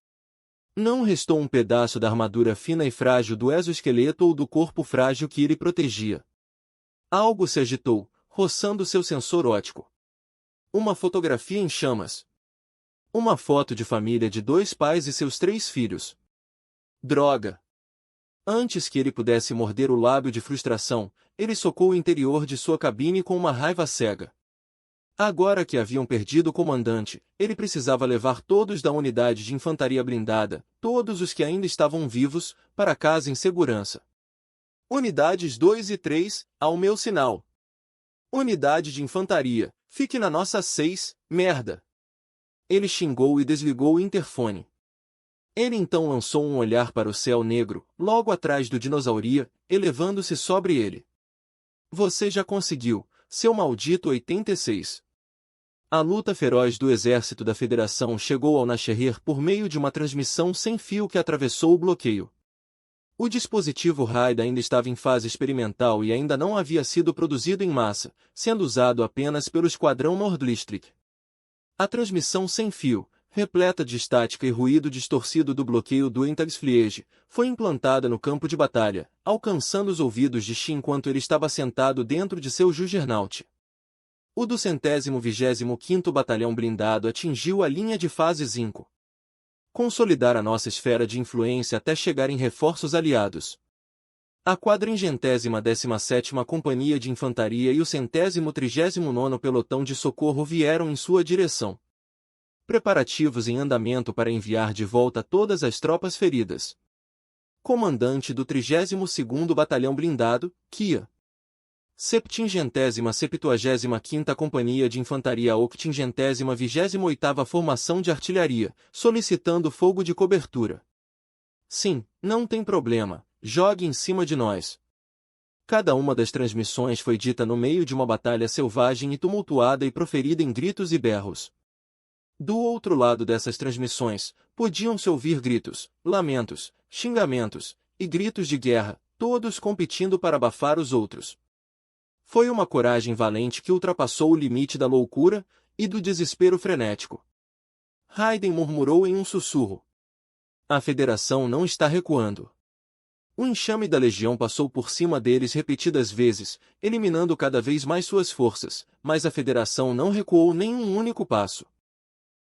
Não restou um pedaço da armadura fina e frágil do exoesqueleto ou do corpo frágil que ele protegia. Algo se agitou, roçando seu sensor óptico. Uma fotografia em chamas. Uma foto de família de 2 pais e seus 3 filhos. Droga! Antes que ele pudesse morder o lábio de frustração, ele socou o interior de sua cabine com uma raiva cega. Agora que haviam perdido o comandante, ele precisava levar todos da unidade de infantaria blindada, todos os que ainda estavam vivos, para casa em segurança. Unidades 2 e 3, ao meu sinal. Unidade de infantaria, fique na nossa 6, merda. Ele xingou e desligou o interfone. Ele então lançou um olhar para o céu negro, logo atrás do dinossauria, elevando-se sobre ele. Você já conseguiu, seu maldito 86. A luta feroz do exército da Federação chegou ao Nasherir por meio de uma transmissão sem fio que atravessou o bloqueio. O dispositivo Raid ainda estava em fase experimental e ainda não havia sido produzido em massa, sendo usado apenas pelo Esquadrão Nordlistrik. A transmissão sem fio, repleta de estática e ruído distorcido do bloqueio do Entagsfliege, foi implantada no campo de batalha, alcançando os ouvidos de Shin enquanto ele estava sentado dentro de seu Juggernaut. O do 125º Batalhão Blindado atingiu a linha de fase 5. Consolidar a nossa esfera de influência até chegarem reforços aliados. A 417ª Companhia de Infantaria e o 139º Pelotão de Socorro vieram em sua direção. Preparativos em andamento para enviar de volta todas as tropas feridas. Comandante do 32º Batalhão Blindado, Kia. 770ª Companhia de Infantaria 828ª Formação de Artilharia, solicitando fogo de cobertura. Sim, não tem problema, jogue em cima de nós. Cada uma das transmissões foi dita no meio de uma batalha selvagem e tumultuada e proferida em gritos e berros. Do outro lado dessas transmissões, podiam-se ouvir gritos, lamentos, xingamentos e gritos de guerra, todos competindo para abafar os outros. Foi uma coragem valente que ultrapassou o limite da loucura e do desespero frenético. Raiden murmurou em um sussurro. A Federação não está recuando. O enxame da Legião passou por cima deles repetidas vezes, eliminando cada vez mais suas forças, mas a Federação não recuou nem um único passo.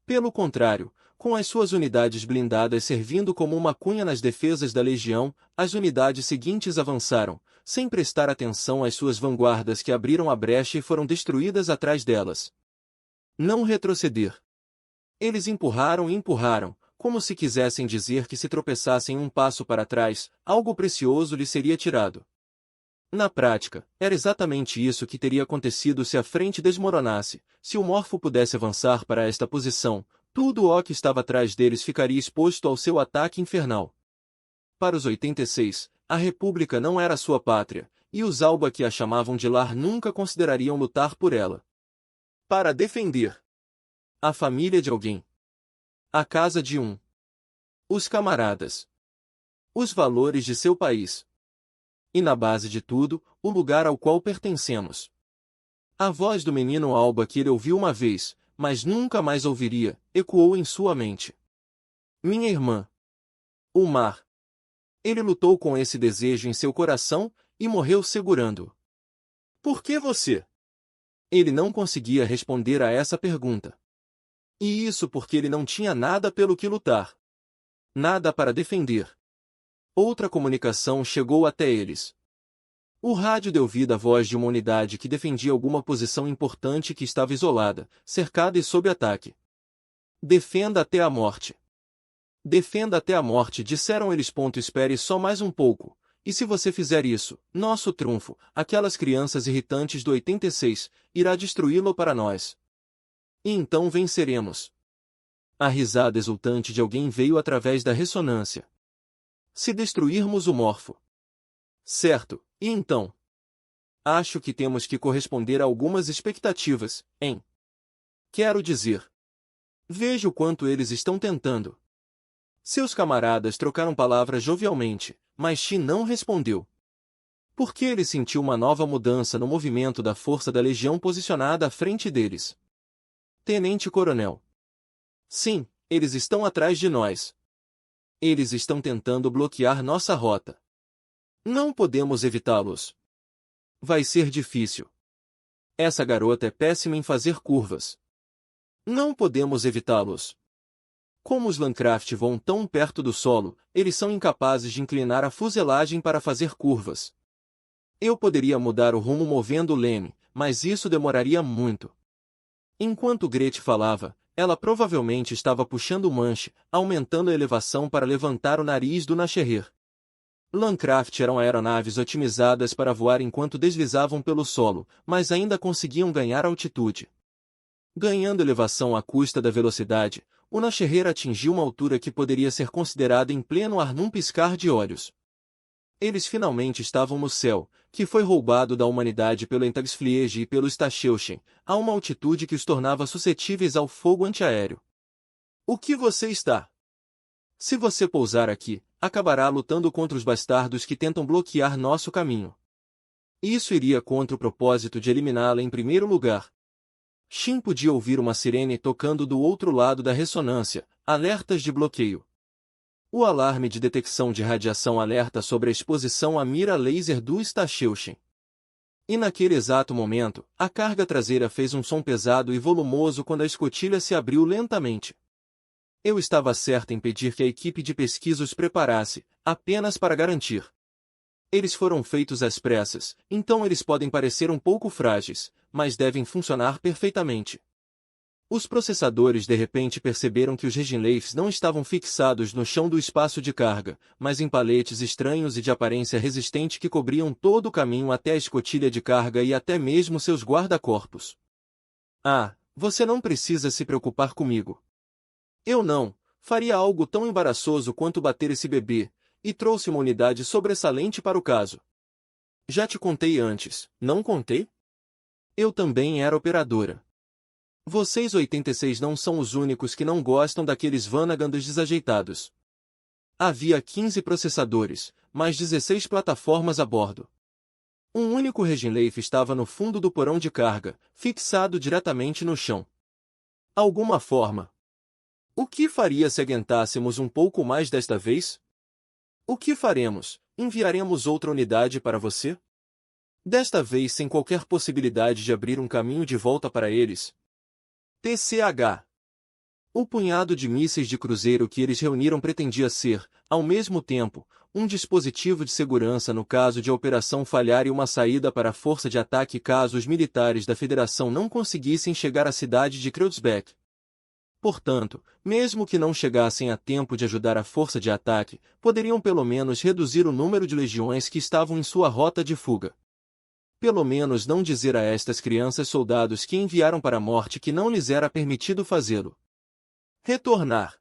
Pelo contrário, com as suas unidades blindadas servindo como uma cunha nas defesas da Legião, as unidades seguintes avançaram, sem prestar atenção às suas vanguardas que abriram a brecha e foram destruídas atrás delas. Não retroceder. Eles empurraram e empurraram, como se quisessem dizer que se tropeçassem um passo para trás, algo precioso lhes seria tirado. Na prática, era exatamente isso que teria acontecido se a frente desmoronasse. Se o Morfo pudesse avançar para esta posição, tudo o que estava atrás deles ficaria exposto ao seu ataque infernal. Para os 86, a República não era sua pátria, e os Alba que a chamavam de lar nunca considerariam lutar por ela. Para defender a família de alguém, a casa de um, os camaradas, os valores de seu país. E na base de tudo, o lugar ao qual pertencemos. A voz do menino Alba que ele ouviu uma vez, mas nunca mais ouviria, ecoou em sua mente. Minha irmã. O mar. Ele lutou com esse desejo em seu coração, e morreu segurando-o. Por que você? Ele não conseguia responder a essa pergunta. E isso porque ele não tinha nada pelo que lutar. Nada para defender. Outra comunicação chegou até eles. O rádio deu vida à voz de uma unidade que defendia alguma posição importante que estava isolada, cercada e sob ataque. Defenda até a morte. Defenda até a morte, disseram eles. Espere só mais um pouco, e se você fizer isso, nosso trunfo, aquelas crianças irritantes do 86, irá destruí-lo para nós. E então venceremos. A risada exultante de alguém veio através da ressonância. Se destruirmos o Morfo. Certo, e então? Acho que temos que corresponder a algumas expectativas, hein? Quero dizer. Veja o quanto eles estão tentando. Seus camaradas trocaram palavras jovialmente, mas Shin não respondeu. Porque ele sentiu uma nova mudança no movimento da força da Legião posicionada à frente deles. Tenente-coronel. Sim, eles estão atrás de nós. Eles estão tentando bloquear nossa rota. Não podemos evitá-los. Vai ser difícil. Essa garota é péssima em fazer curvas. Não podemos evitá-los. Como os Landcraft voam tão perto do solo, eles são incapazes de inclinar a fuselagem para fazer curvas. Eu poderia mudar o rumo movendo o leme, mas isso demoraria muito. Enquanto Gretchen falava, ela provavelmente estava puxando o manche, aumentando a elevação para levantar o nariz do Nasherrer. Landcraft eram aeronaves otimizadas para voar enquanto deslizavam pelo solo, mas ainda conseguiam ganhar altitude. Ganhando elevação à custa da velocidade, o Nasherrer atingiu uma altura que poderia ser considerada em pleno ar num piscar de olhos. Eles finalmente estavam no céu, que foi roubado da humanidade pelo Entagsfliege e pelo Stacheuchen, a uma altitude que os tornava suscetíveis ao fogo antiaéreo. O que você está? Se você pousar aqui, acabará lutando contra os bastardos que tentam bloquear nosso caminho. Isso iria contra o propósito de eliminá-la em primeiro lugar. Shin podia ouvir uma sirene tocando do outro lado da ressonância, alertas de bloqueio. O alarme de detecção de radiação alerta sobre a exposição à mira laser do Stacheuchen. E naquele exato momento, a carga traseira fez um som pesado e volumoso quando a escotilha se abriu lentamente. Eu estava certo em pedir que a equipe de pesquisa os preparasse, apenas para garantir. Eles foram feitos às pressas, então eles podem parecer um pouco frágeis, mas devem funcionar perfeitamente. Os processadores de repente perceberam que os Reginleifs não estavam fixados no chão do espaço de carga, mas em paletes estranhos e de aparência resistente que cobriam todo o caminho até a escotilha de carga e até mesmo seus guarda-corpos. Ah, você não precisa se preocupar comigo. Eu não, faria algo tão embaraçoso quanto bater esse bebê, e trouxe uma unidade sobressalente para o caso. Já te contei antes, não contei? Eu também era operadora. Vocês 86 não são os únicos que não gostam daqueles Vanagandos desajeitados. Havia 15 processadores, mais 16 plataformas a bordo. Um único Reginleif estava no fundo do porão de carga, fixado diretamente no chão. Alguma forma. O que faria se aguentássemos um pouco mais desta vez? O que faremos? Enviaremos outra unidade para você? Desta vez sem qualquer possibilidade de abrir um caminho de volta para eles. TCH. O punhado de mísseis de cruzeiro que eles reuniram pretendia ser, ao mesmo tempo, um dispositivo de segurança no caso de a operação falhar e uma saída para a força de ataque caso os militares da Federação não conseguissem chegar à cidade de Kreuzberg. Portanto, mesmo que não chegassem a tempo de ajudar a força de ataque, poderiam pelo menos reduzir o número de legiões que estavam em sua rota de fuga. Pelo menos não dizer a estas crianças soldados que enviaram para a morte que não lhes era permitido fazê-lo. Retornar.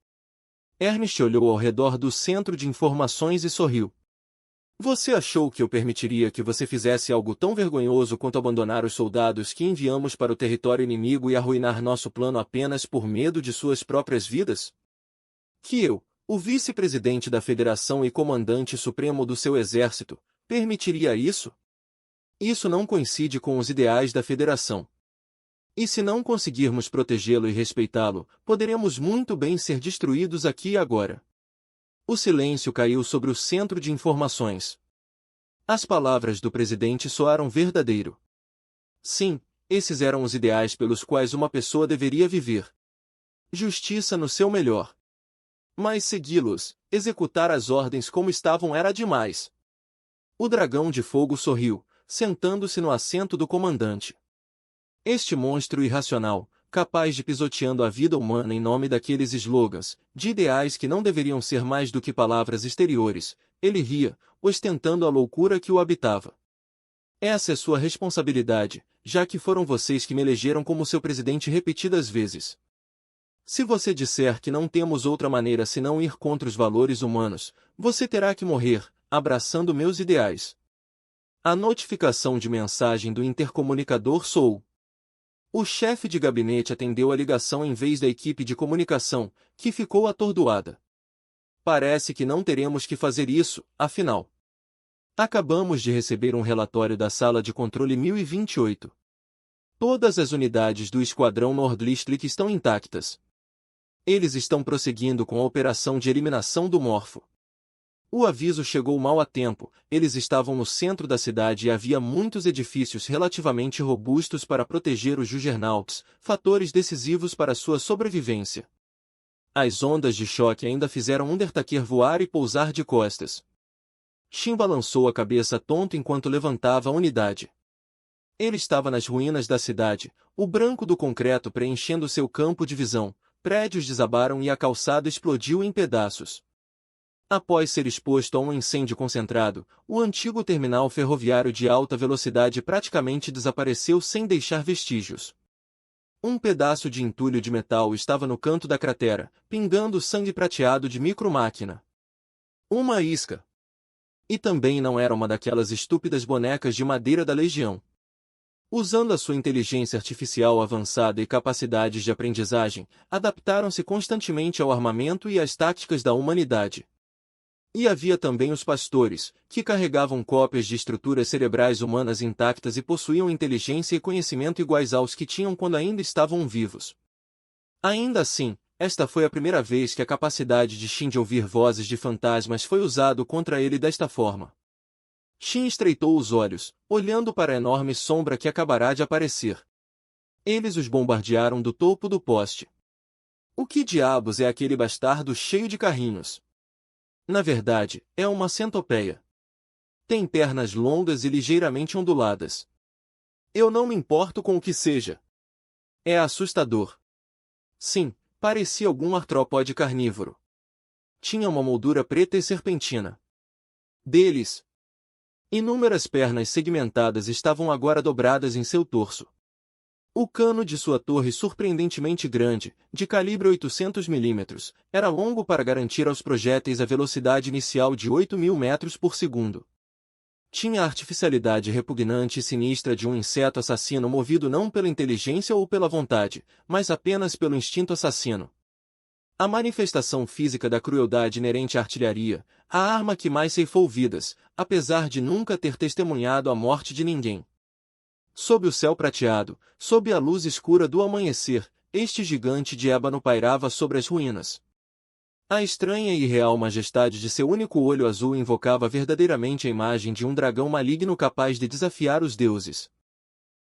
Ernest olhou ao redor do centro de informações e sorriu. Você achou que eu permitiria que você fizesse algo tão vergonhoso quanto abandonar os soldados que enviamos para o território inimigo e arruinar nosso plano apenas por medo de suas próprias vidas? Que eu, o vice-presidente da Federação e comandante supremo do seu exército, permitiria isso? Isso não coincide com os ideais da Federação. E se não conseguirmos protegê-lo e respeitá-lo, poderemos muito bem ser destruídos aqui e agora. O silêncio caiu sobre o centro de informações. As palavras do presidente soaram verdadeiro. Sim, esses eram os ideais pelos quais uma pessoa deveria viver. Justiça no seu melhor. Mas segui-los, executar as ordens como estavam era demais. O dragão de fogo sorriu, sentando-se no assento do comandante. Este monstro irracional, capaz de pisoteando a vida humana em nome daqueles slogans, de ideais que não deveriam ser mais do que palavras exteriores, ele ria, ostentando a loucura que o habitava. Essa é sua responsabilidade, já que foram vocês que me elegeram como seu presidente repetidas vezes. Se você disser que não temos outra maneira senão ir contra os valores humanos, você terá que morrer, abraçando meus ideais. A notificação de mensagem do intercomunicador soou. O chefe de gabinete atendeu a ligação em vez da equipe de comunicação, que ficou atordoada. Parece que não teremos que fazer isso, afinal. Acabamos de receber um relatório da sala de controle 1028. Todas as unidades do Esquadrão Nordlichtlik estão intactas. Eles estão prosseguindo com a operação de eliminação do Morfo. O aviso chegou mal a tempo, eles estavam no centro da cidade e havia muitos edifícios relativamente robustos para proteger os Juggernauts, fatores decisivos para sua sobrevivência. As ondas de choque ainda fizeram Undertaker voar e pousar de costas. Shin balançou a cabeça tonto enquanto levantava a unidade. Ele estava nas ruínas da cidade, o branco do concreto preenchendo seu campo de visão, prédios desabaram e a calçada explodiu em pedaços. Após ser exposto a um incêndio concentrado, o antigo terminal ferroviário de alta velocidade praticamente desapareceu sem deixar vestígios. Um pedaço de entulho de metal estava no canto da cratera, pingando sangue prateado de micromáquina. Uma isca. E também não era uma daquelas estúpidas bonecas de madeira da Legião. Usando a sua inteligência artificial avançada e capacidades de aprendizagem, adaptaram-se constantemente ao armamento e às táticas da humanidade. E havia também os pastores, que carregavam cópias de estruturas cerebrais humanas intactas e possuíam inteligência e conhecimento iguais aos que tinham quando ainda estavam vivos. Ainda assim, esta foi a primeira vez que a capacidade de Shin de ouvir vozes de fantasmas foi usado contra ele desta forma. Shin estreitou os olhos, olhando para a enorme sombra que acabará de aparecer. Eles os bombardearam do topo do poste. O que diabos é aquele bastardo cheio de carrinhos? Na verdade, é uma centopeia. Tem pernas longas e ligeiramente onduladas. Eu não me importo com o que seja. É assustador. Sim, parecia algum artrópode carnívoro. Tinha uma moldura preta e serpentina. Deles, inúmeras pernas segmentadas estavam agora dobradas em seu torso. O cano de sua torre surpreendentemente grande, de calibre 800 mm, era longo para garantir aos projéteis a velocidade inicial de 8.000 metros por segundo. Tinha a artificialidade repugnante e sinistra de um inseto assassino movido não pela inteligência ou pela vontade, mas apenas pelo instinto assassino. A manifestação física da crueldade inerente à artilharia, a arma que mais ceifou vidas, apesar de nunca ter testemunhado a morte de ninguém. Sob o céu prateado, sob a luz escura do amanhecer, este gigante de ébano pairava sobre as ruínas. A estranha e irreal majestade de seu único olho azul invocava verdadeiramente a imagem de um dragão maligno capaz de desafiar os deuses.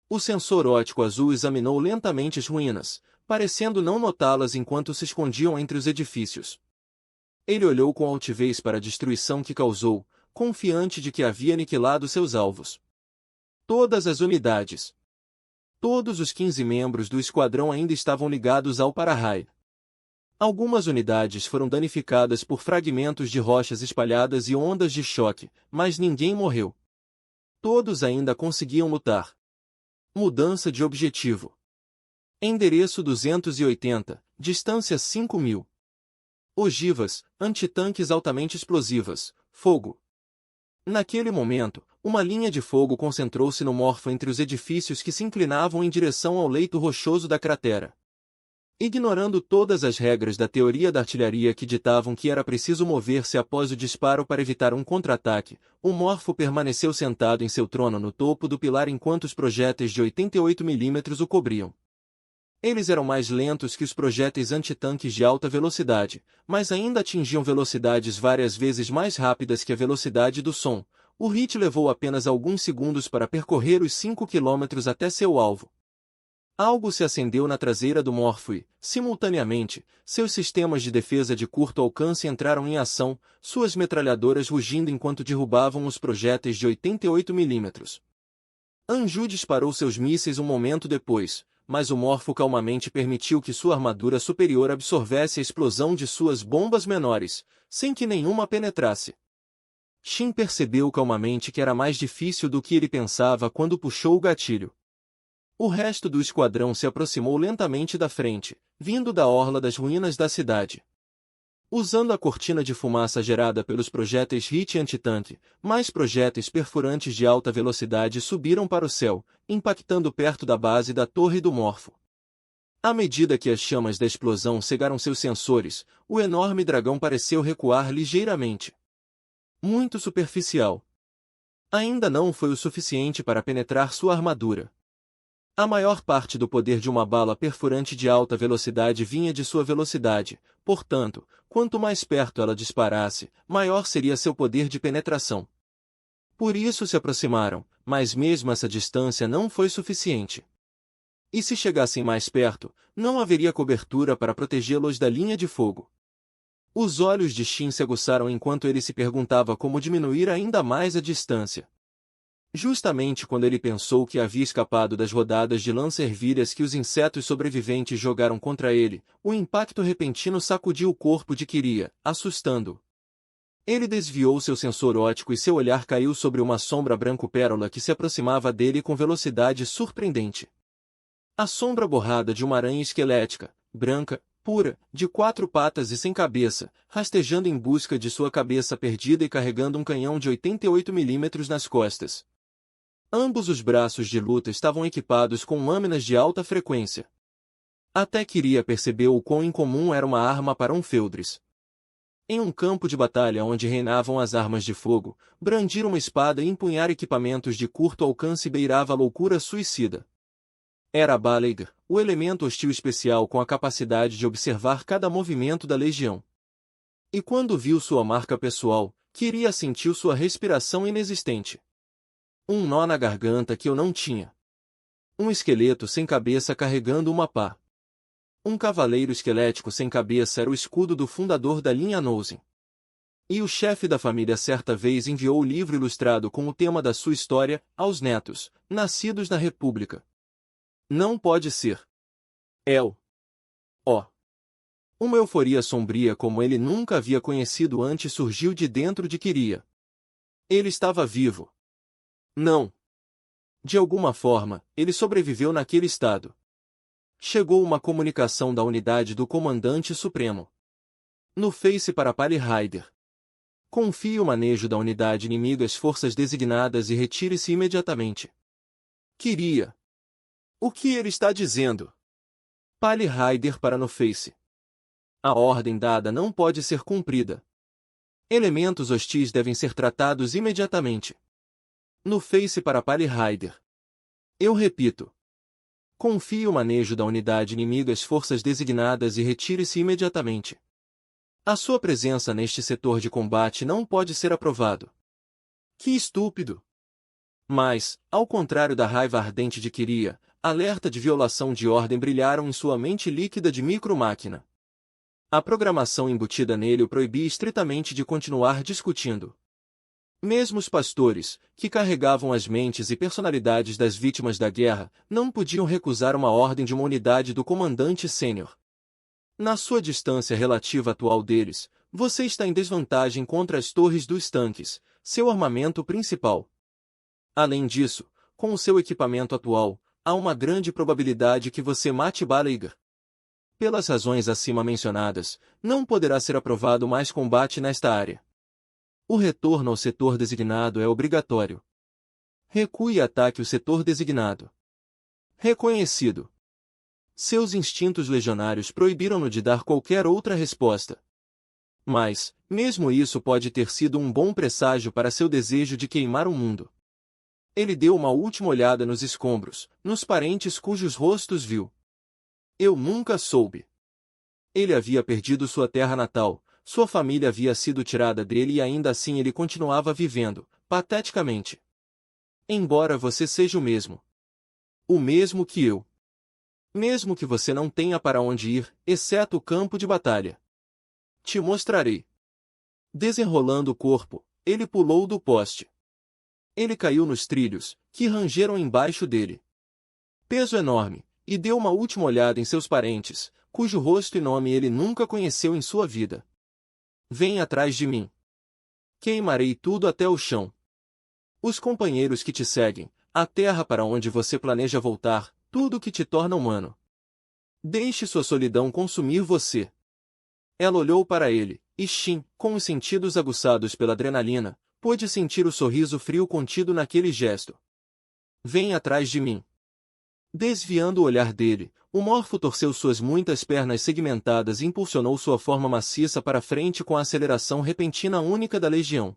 O sensor óptico azul examinou lentamente as ruínas, parecendo não notá-las enquanto se escondiam entre os edifícios. Ele olhou com altivez para a destruição que causou, confiante de que havia aniquilado seus alvos. Todas as unidades. Todos os 15 membros do esquadrão ainda estavam ligados ao para-raio. Algumas unidades foram danificadas por fragmentos de rochas espalhadas e ondas de choque, mas ninguém morreu. Todos ainda conseguiam lutar. Mudança de objetivo. Endereço 280, distância 5.000. Ogivas, antitanques altamente explosivas, fogo. Naquele momento, uma linha de fogo concentrou-se no Morfo entre os edifícios que se inclinavam em direção ao leito rochoso da cratera. Ignorando todas as regras da teoria da artilharia que ditavam que era preciso mover-se após o disparo para evitar um contra-ataque, o Morfo permaneceu sentado em seu trono no topo do pilar enquanto os projéteis de 88 mm o cobriam. Eles eram mais lentos que os projéteis antitanques de alta velocidade, mas ainda atingiam velocidades várias vezes mais rápidas que a velocidade do som. O hit levou apenas alguns segundos para percorrer os 5 km até seu alvo. Algo se acendeu na traseira do Morfo e, simultaneamente, seus sistemas de defesa de curto alcance entraram em ação, suas metralhadoras rugindo enquanto derrubavam os projéteis de 88 mm. Anju disparou seus mísseis um momento depois, mas o Morfo calmamente permitiu que sua armadura superior absorvesse a explosão de suas bombas menores, sem que nenhuma penetrasse. Shin percebeu calmamente que era mais difícil do que ele pensava quando puxou o gatilho. O resto do esquadrão se aproximou lentamente da frente, vindo da orla das ruínas da cidade. Usando a cortina de fumaça gerada pelos projéteis HIT antitanque, mais projéteis perfurantes de alta velocidade subiram para o céu, impactando perto da base da torre do Morfo. À medida que as chamas da explosão cegaram seus sensores, o enorme dragão pareceu recuar ligeiramente. Muito superficial. Ainda não foi o suficiente para penetrar sua armadura. A maior parte do poder de uma bala perfurante de alta velocidade vinha de sua velocidade, portanto, quanto mais perto ela disparasse, maior seria seu poder de penetração. Por isso se aproximaram, mas mesmo essa distância não foi suficiente. E se chegassem mais perto, não haveria cobertura para protegê-los da linha de fogo. Os olhos de Shin se aguçaram enquanto ele se perguntava como diminuir ainda mais a distância. Justamente quando ele pensou que havia escapado das rodadas de lança-ervilhas que os insetos sobreviventes jogaram contra ele, o impacto repentino sacudiu o corpo de Kiria, assustando-o. Ele desviou seu sensor óptico e seu olhar caiu sobre uma sombra branco-pérola que se aproximava dele com velocidade surpreendente. A sombra borrada de uma aranha esquelética, branca, pura, de 4 patas e sem cabeça, rastejando em busca de sua cabeça perdida e carregando um canhão de 88 mm nas costas. Ambos os braços de luta estavam equipados com lâminas de alta frequência. Até Kiria percebeu o quão incomum era uma arma para um Feldris. Em um campo de batalha onde reinavam as armas de fogo, brandir uma espada e empunhar equipamentos de curto alcance beirava a loucura suicida. Era Balaig, o elemento hostil especial com a capacidade de observar cada movimento da legião. E quando viu sua marca pessoal, Kiria sentiu sua respiração inexistente. Um nó na garganta que eu não tinha. Um esqueleto sem cabeça carregando uma pá. Um cavaleiro esquelético sem cabeça era o escudo do fundador da linha Nozen. E o chefe da família certa vez enviou o livro ilustrado com o tema da sua história aos netos, nascidos na República. Não pode ser. Uma euforia sombria como ele nunca havia conhecido antes surgiu de dentro de Kiria. Ele estava vivo. Não. De alguma forma, ele sobreviveu naquele estado. Chegou uma comunicação da unidade do Comandante Supremo. No Face para Pali Rider. Confie o manejo da unidade inimiga às forças designadas e retire-se imediatamente. Kiria. O que ele está dizendo? Pali Rider para no Face. A ordem dada não pode ser cumprida. Elementos hostis devem ser tratados imediatamente. No Face para Pali Rider. Eu repito. Confie o manejo da unidade inimiga às forças designadas e retire-se imediatamente. A sua presença neste setor de combate não pode ser aprovado. Que estúpido! Mas, ao contrário da raiva ardente de Kiria, alerta de violação de ordem brilharam em sua mente líquida de micromáquina. A programação embutida nele o proibia estritamente de continuar discutindo. Mesmo os pastores, que carregavam as mentes e personalidades das vítimas da guerra, não podiam recusar uma ordem de uma unidade do comandante sênior. Na sua distância relativa atual deles, você está em desvantagem contra as torres dos tanques, seu armamento principal. Além disso, com o seu equipamento atual, há uma grande probabilidade que você mate Balaig. Pelas razões acima mencionadas, não poderá ser aprovado mais combate nesta área. O retorno ao setor designado é obrigatório. Recue e ataque o setor designado. Reconhecido. Seus instintos legionários proibiram-no de dar qualquer outra resposta. Mas, mesmo isso pode ter sido um bom presságio para seu desejo de queimar o mundo. Ele deu uma última olhada nos escombros, nos parentes cujos rostos viu. Eu nunca soube. Ele havia perdido sua terra natal. Sua família havia sido tirada dele e ainda assim ele continuava vivendo, pateticamente. Embora você seja o mesmo. O mesmo que eu. Mesmo que você não tenha para onde ir, exceto o campo de batalha. Te mostrarei. Desenrolando o corpo, ele pulou do poste. Ele caiu nos trilhos, que rangeram embaixo dele. Peso enorme, e deu uma última olhada em seus parentes, cujo rosto e nome ele nunca conheceu em sua vida. Vem atrás de mim. Queimarei tudo até o chão. Os companheiros que te seguem, a terra para onde você planeja voltar, tudo que te torna humano. Deixe sua solidão consumir você. Ela olhou para ele, e Shin, com os sentidos aguçados pela adrenalina, pôde sentir o sorriso frio contido naquele gesto. Vem atrás de mim. Desviando o olhar dele, o morfo torceu suas muitas pernas segmentadas e impulsionou sua forma maciça para frente com a aceleração repentina única da legião.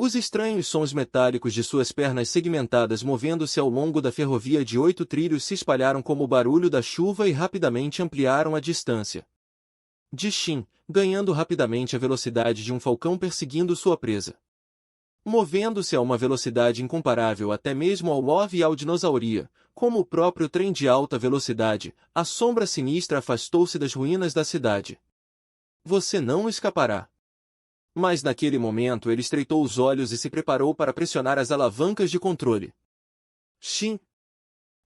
Os estranhos sons metálicos de suas pernas segmentadas movendo-se ao longo da ferrovia de 8 trilhos se espalharam como o barulho da chuva e rapidamente ampliaram a distância de Shin, ganhando rapidamente a velocidade de um falcão perseguindo sua presa. Movendo-se a uma velocidade incomparável até mesmo ao Love e ao Dinossauria, como o próprio trem de alta velocidade, a sombra sinistra afastou-se das ruínas da cidade. Você não escapará. Mas naquele momento ele estreitou os olhos e se preparou para pressionar as alavancas de controle. Shin!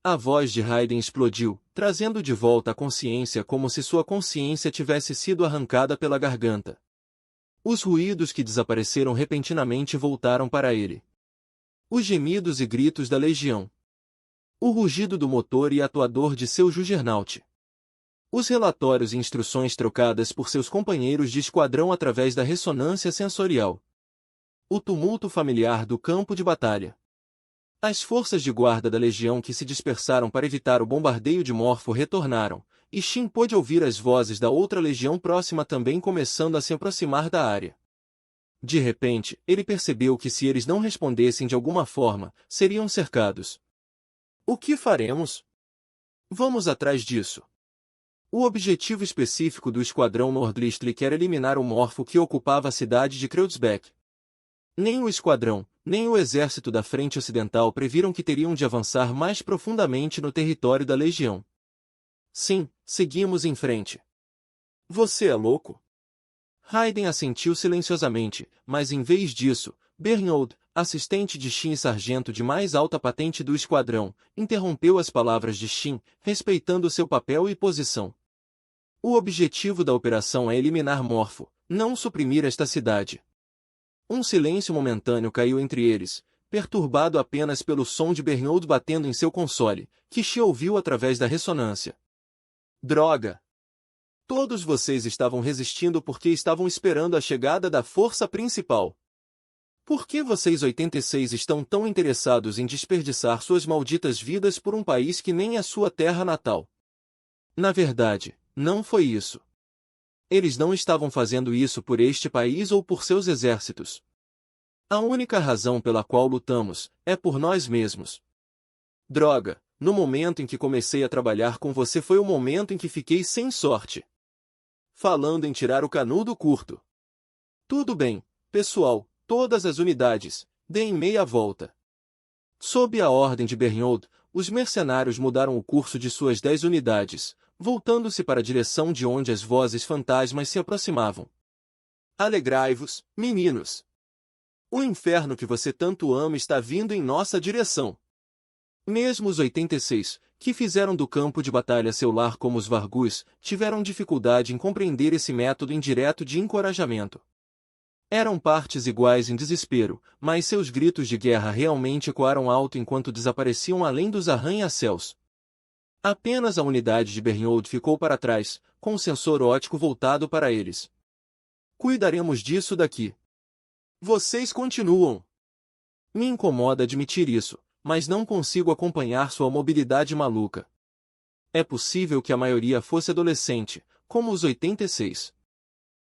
A voz de Raiden explodiu, trazendo de volta a consciência como se sua consciência tivesse sido arrancada pela garganta. Os ruídos que desapareceram repentinamente voltaram para ele. Os gemidos e gritos da legião. O rugido do motor e atuador de seu Juggernaut. Os relatórios e instruções trocadas por seus companheiros de esquadrão através da ressonância sensorial. O tumulto familiar do campo de batalha. As forças de guarda da legião que se dispersaram para evitar o bombardeio de Morfo retornaram, e Shin pôde ouvir as vozes da outra legião próxima também começando a se aproximar da área. De repente, ele percebeu que se eles não respondessem de alguma forma, seriam cercados. O que faremos? Vamos atrás disso. O objetivo específico do esquadrão Nordlichtlik era eliminar o Morfo que ocupava a cidade de Kreuzbeck. Nem o esquadrão, nem o exército da Frente Ocidental previram que teriam de avançar mais profundamente no território da Legião. Sim, seguimos em frente. Você é louco? Raiden assentiu silenciosamente, mas em vez disso, Bernold, assistente de Shin e sargento de mais alta patente do esquadrão, interrompeu as palavras de Shin, respeitando seu papel e posição. O objetivo da operação é eliminar Morfo, não suprimir esta cidade. Um silêncio momentâneo caiu entre eles, perturbado apenas pelo som de Bernold batendo em seu console, que Shin ouviu através da ressonância. Droga! Todos vocês estavam resistindo porque estavam esperando a chegada da força principal. Por que vocês 86 estão tão interessados em desperdiçar suas malditas vidas por um país que nem é sua terra natal? Na verdade, não foi isso. Eles não estavam fazendo isso por este país ou por seus exércitos. A única razão pela qual lutamos é por nós mesmos. Droga, no momento em que comecei a trabalhar com você foi o momento em que fiquei sem sorte. Falando em tirar o canudo curto. Tudo bem, pessoal, todas as unidades, deem meia volta. Sob a ordem de Bernold, os mercenários mudaram o curso de suas 10 unidades, voltando-se para a direção de onde as vozes fantasmas se aproximavam. Alegrai-vos, meninos! O inferno que você tanto ama está vindo em nossa direção. Mesmo os 86, que fizeram do campo de batalha seu lar como os Vargus, tiveram dificuldade em compreender esse método indireto de encorajamento. Eram partes iguais em desespero, mas seus gritos de guerra realmente ecoaram alto enquanto desapareciam além dos arranha-céus. Apenas a unidade de Bernold ficou para trás, com o sensor óptico voltado para eles. Cuidaremos disso daqui. Vocês continuam. Me incomoda admitir isso, mas não consigo acompanhar sua mobilidade maluca. É possível que a maioria fosse adolescente, como os 86.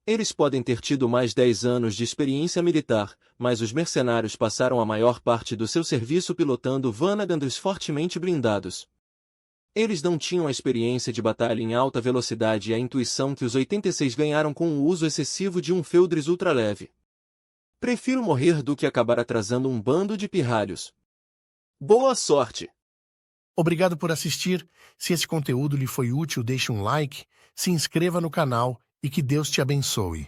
Eles podem ter tido mais 10 anos de experiência militar, mas os mercenários passaram a maior parte do seu serviço pilotando Vanaganders fortemente blindados. Eles não tinham a experiência de batalha em alta velocidade e a intuição que os 86 ganharam com o uso excessivo de um Feldris ultraleve. Prefiro morrer do que acabar atrasando um bando de pirralhos. Boa sorte! Obrigado por assistir. Se esse conteúdo lhe foi útil, deixe um like, se inscreva no canal e que Deus te abençoe.